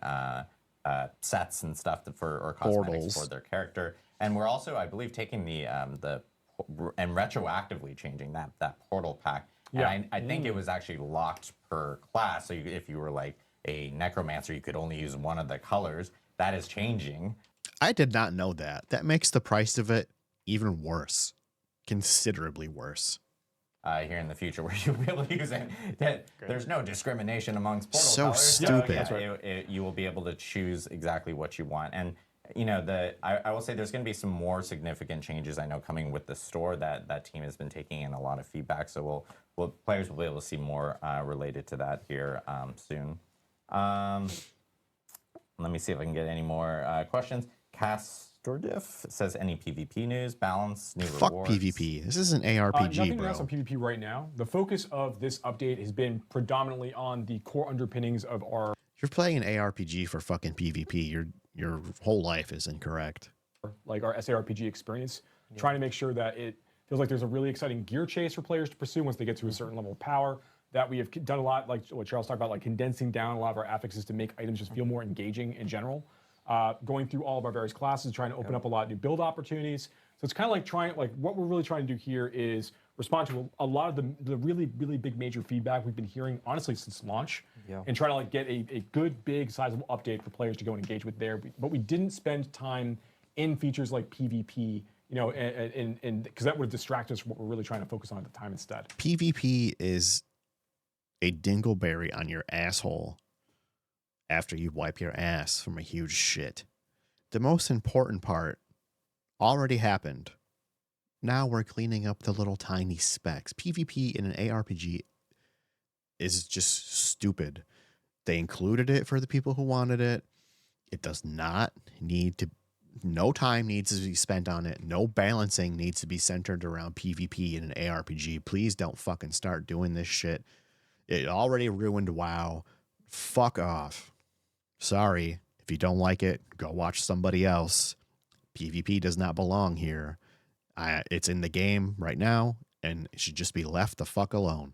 sets and stuff or cosmetics Portals for their character. And we're also, I believe, taking the and retroactively changing that portal pack. Yeah. And I think it was actually locked per class. So if you were like a necromancer, you could only use one of the colors. That is changing. I did not know that. That makes the price of it even worse. Considerably worse. Here in the future, where you'll be able to use it. There's no discrimination amongst portal So colors. stupid. You will be able to choose exactly what you want. And you know, I will say there's going to be some more significant changes. I know coming with the store that team has been taking in a lot of feedback. So players will be able to see more related to that here soon. Let me see if I can get any more questions. Castordiff says, any PvP news, balance, new Fuck rewards? PvP. This is an ARPG, Nothing bro. else on PvP right now. The focus of this update has been predominantly on the core underpinnings of our. You're playing an ARPG for fucking PvP. Your whole life is incorrect. Like our SARPG experience, trying to make sure that it feels like there's a really exciting gear chase for players to pursue once they get to a certain level of power. That we have done a lot, like what Charles talked about, like condensing down a lot of our affixes to make items just feel more engaging in general. Going through all of our various classes, trying to open up a lot of new build opportunities. So it's kind of like what we're really trying to do here is respond to a lot of the really, really big major feedback we've been hearing, honestly, since launch, and try to like get a good, big, sizable update for players to go and engage with there. But we didn't spend time in features like PvP, you know, and because that would distract us from what we're really trying to focus on at the time instead. PvP is a dingleberry on your asshole after you wipe your ass from a huge shit. The most important part already happened. Now we're cleaning up the little tiny specks. PvP in an ARPG is just stupid. They included it for the people who wanted it. It does not need to. No time needs to be spent on it. No balancing needs to be centered around PvP in an ARPG. Please don't fucking start doing this shit. It already ruined WoW. Fuck off. Sorry. If you don't like it, go watch somebody else. PvP does not belong here. It's in the game right now, and it should just be left the fuck alone.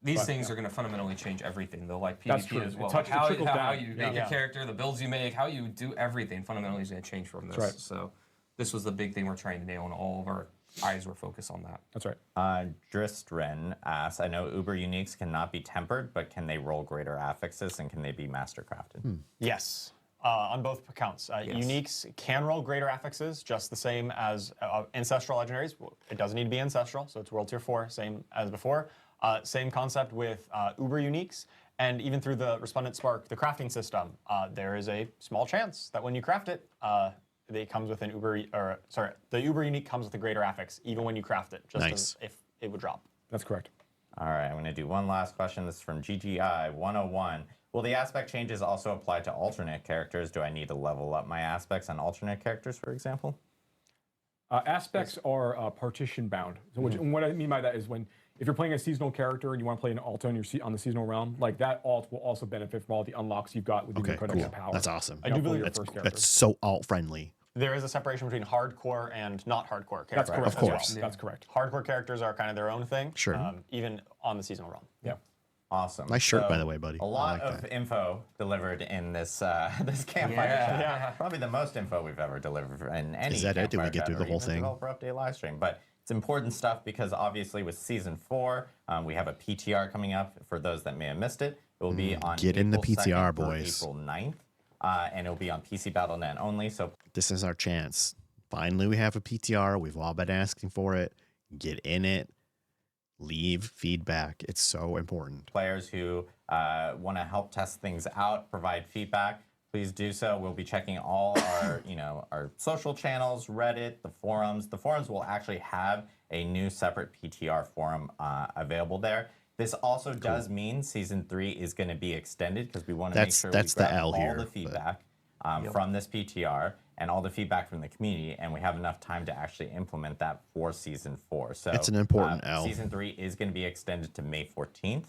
These things are going to fundamentally change everything, though, like That's PvP true. as well. It Like how trickles down. you make a character, the builds you make, how you do everything fundamentally is going to change from this. That's right. So this was the big thing we're trying to nail, and all of our eyes were focused on that. That's right. Dristren asks, I know Uber uniques cannot be tempered, but can they roll greater affixes and can they be mastercrafted? Yes, on both accounts. Uniques can roll greater affixes, just the same as ancestral legendaries. It doesn't need to be ancestral, so it's World Tier 4, same as before. Same concept with Uber uniques, and even through the Respondent Spark, the crafting system, there is a small chance that when you craft it, it comes with an the Uber unique comes with a greater affix, even when you craft it, just Nice. as if it would drop. That's correct. All right, I'm going to do one last question. This is from GGI 101. Will the aspect changes also apply to alternate characters? Do I need to level up my aspects on alternate characters, for example? Aspects are partition bound. So and what I mean by that is if you're playing a seasonal character and you want to play an alt on the seasonal realm, like that alt will also benefit from all the unlocks you've got within Okay, your Codex cool. of Power. That's awesome. I do believe That's so alt friendly. There is a separation between hardcore and not hardcore characters. That's correct. Of course. That's correct. Hardcore characters are kind of their own thing. Sure. Even on the seasonal realm. Yeah. Awesome. Nice shirt, by the way, buddy. A I lot like of that. info delivered in this this campfire chat. Yeah. Probably the most info we've ever delivered in any. Is that it? Did we Campfire get chat through or the whole even thing? Developer update live stream, but it's important stuff because obviously with season 4, we have a PTR coming up. For those that may have missed it, it will be on Get in the April PTR, 2nd through boys. April 9th, and it'll be on PC Battle.net only. So This is our chance. Finally, we have a PTR. We've all been asking for it. Get in it. Leave feedback. It's so important. players who want to help test things out, provide feedback, please do so. We'll be checking all our, our social channels, Reddit, the forums. The forums will actually have a new separate PTR forum available there. This also does mean season 3 is going to be extended because we want to make sure That's we the grab L all here, the but- feedback from this PTR and all the feedback from the community, and we have enough time to actually implement that for season 4. So It's an important L. Season 3 is going to be extended to May 14th.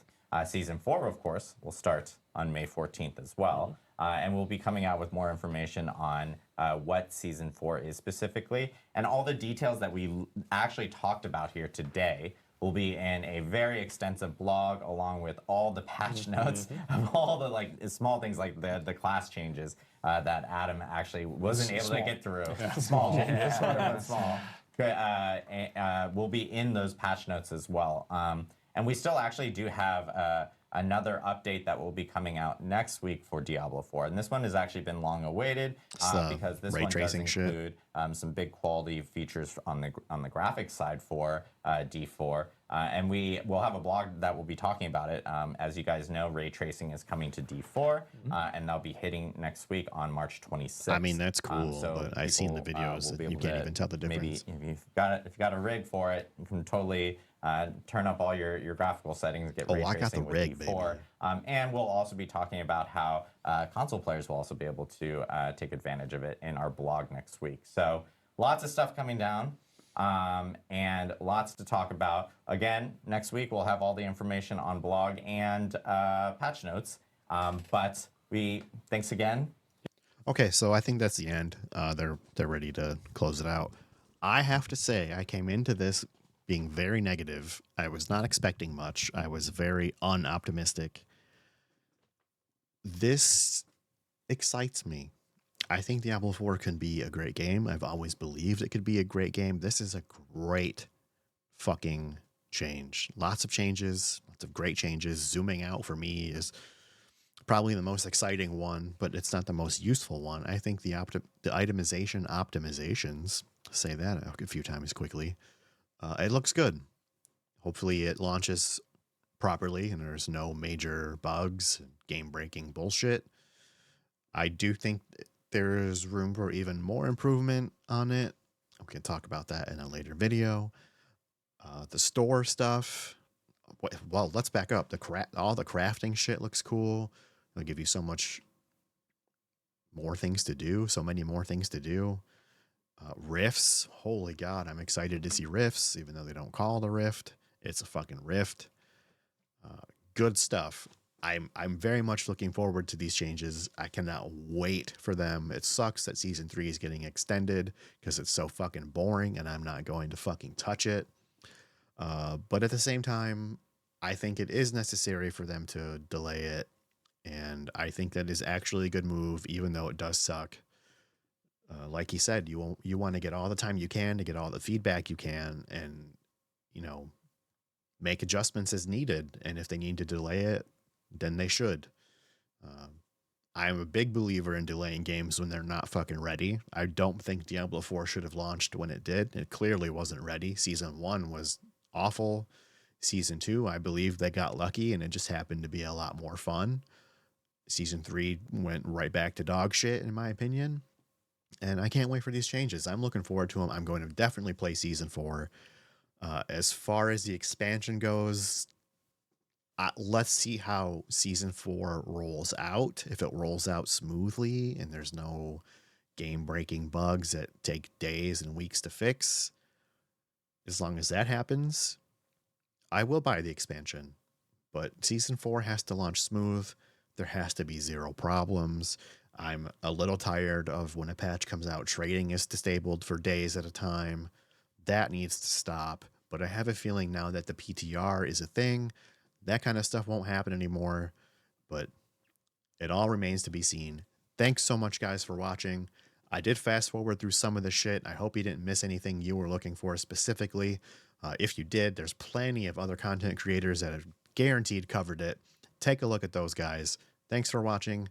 Season 4, of course, will start on May 14th as well. And we'll be coming out with more information on what Season 4 is specifically. And all the details that we actually talked about here today will be in a very extensive blog along with all the patch notes of all the small things like the class changes that Adam actually wasn't able to get through. Small changes, but small. Will be in those patch notes as well. And we still actually do have another update that will be coming out next week for Diablo 4. And this one has actually been long awaited because this ray one does tracing shit. include some big quality features on the graphics side for D4. And we will have a blog that will be talking about it. As you guys know, ray tracing is coming to D4, and that'll be hitting next week on March 26th. I mean, that's cool, but I've seen the videos that you can't even tell the difference. Maybe if you've got a rig for it, you can totally turn up all your graphical settings, get ray I got the tracing with rig, D4. And we'll also be talking about how console players will also be able to take advantage of it in our blog next week. So lots of stuff coming down. And lots to talk about. Again, next week we'll have all the information on blog and patch notes. But thanks again. Okay, so I think that's the end. They're ready to close it out. I have to say, I came into this being very negative. I was not expecting much. I was very unoptimistic. This excites me. I think Diablo 4 can be a great game. I've always believed it could be a great game. This is a great fucking change. Lots of changes, lots of great changes. Zooming out for me is probably the most exciting one, but it's not the most useful one. I think the itemization optimizations, say that a few times quickly, it looks good. Hopefully it launches properly and there's no major bugs, game-breaking bullshit. I do think there's room for even more improvement on it. We can talk about that in a later video. The store stuff. Well, let's back up. All the crafting shit looks cool. It'll give you so much more things to do. So many more things to do. Rifts. Holy God, I'm excited to see rifts, even though they don't call it a rift. It's a fucking rift. Good stuff. I'm very much looking forward to these changes. I cannot wait for them. It sucks that season 3 is getting extended because it's so fucking boring and I'm not going to fucking touch it. But at the same time, I think it is necessary for them to delay it. And I think that is actually a good move, even though it does suck. Like you said, you want to get all the time you can to get all the feedback you can and, make adjustments as needed. And if they need to delay it, then they should. I'm a big believer in delaying games when they're not fucking ready. I don't think Diablo 4 should have launched when it did. It clearly wasn't ready. Season 1 was awful. Season 2, I believe they got lucky and it just happened to be a lot more fun. Season 3 went right back to dog shit, in my opinion. And I can't wait for these changes. I'm looking forward to them. I'm going to definitely play Season 4. As far as the expansion goes, let's see how Season 4 rolls out. If it rolls out smoothly and there's no game-breaking bugs that take days and weeks to fix, as long as that happens, I will buy the expansion. But Season 4 has to launch smooth. There has to be zero problems. I'm a little tired of when a patch comes out, trading is disabled for days at a time. That needs to stop. But I have a feeling now that the PTR is a thing, that kind of stuff won't happen anymore. But it all remains to be seen. Thanks so much, guys, for watching. I did fast forward through some of the shit. I hope you didn't miss anything you were looking for specifically. If you did, there's plenty of other content creators that have guaranteed covered it. Take a look at those guys. Thanks for watching.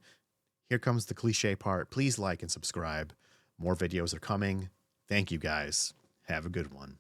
Here comes the cliche part. Please like and subscribe. More videos are coming. Thank you, guys. Have a good one.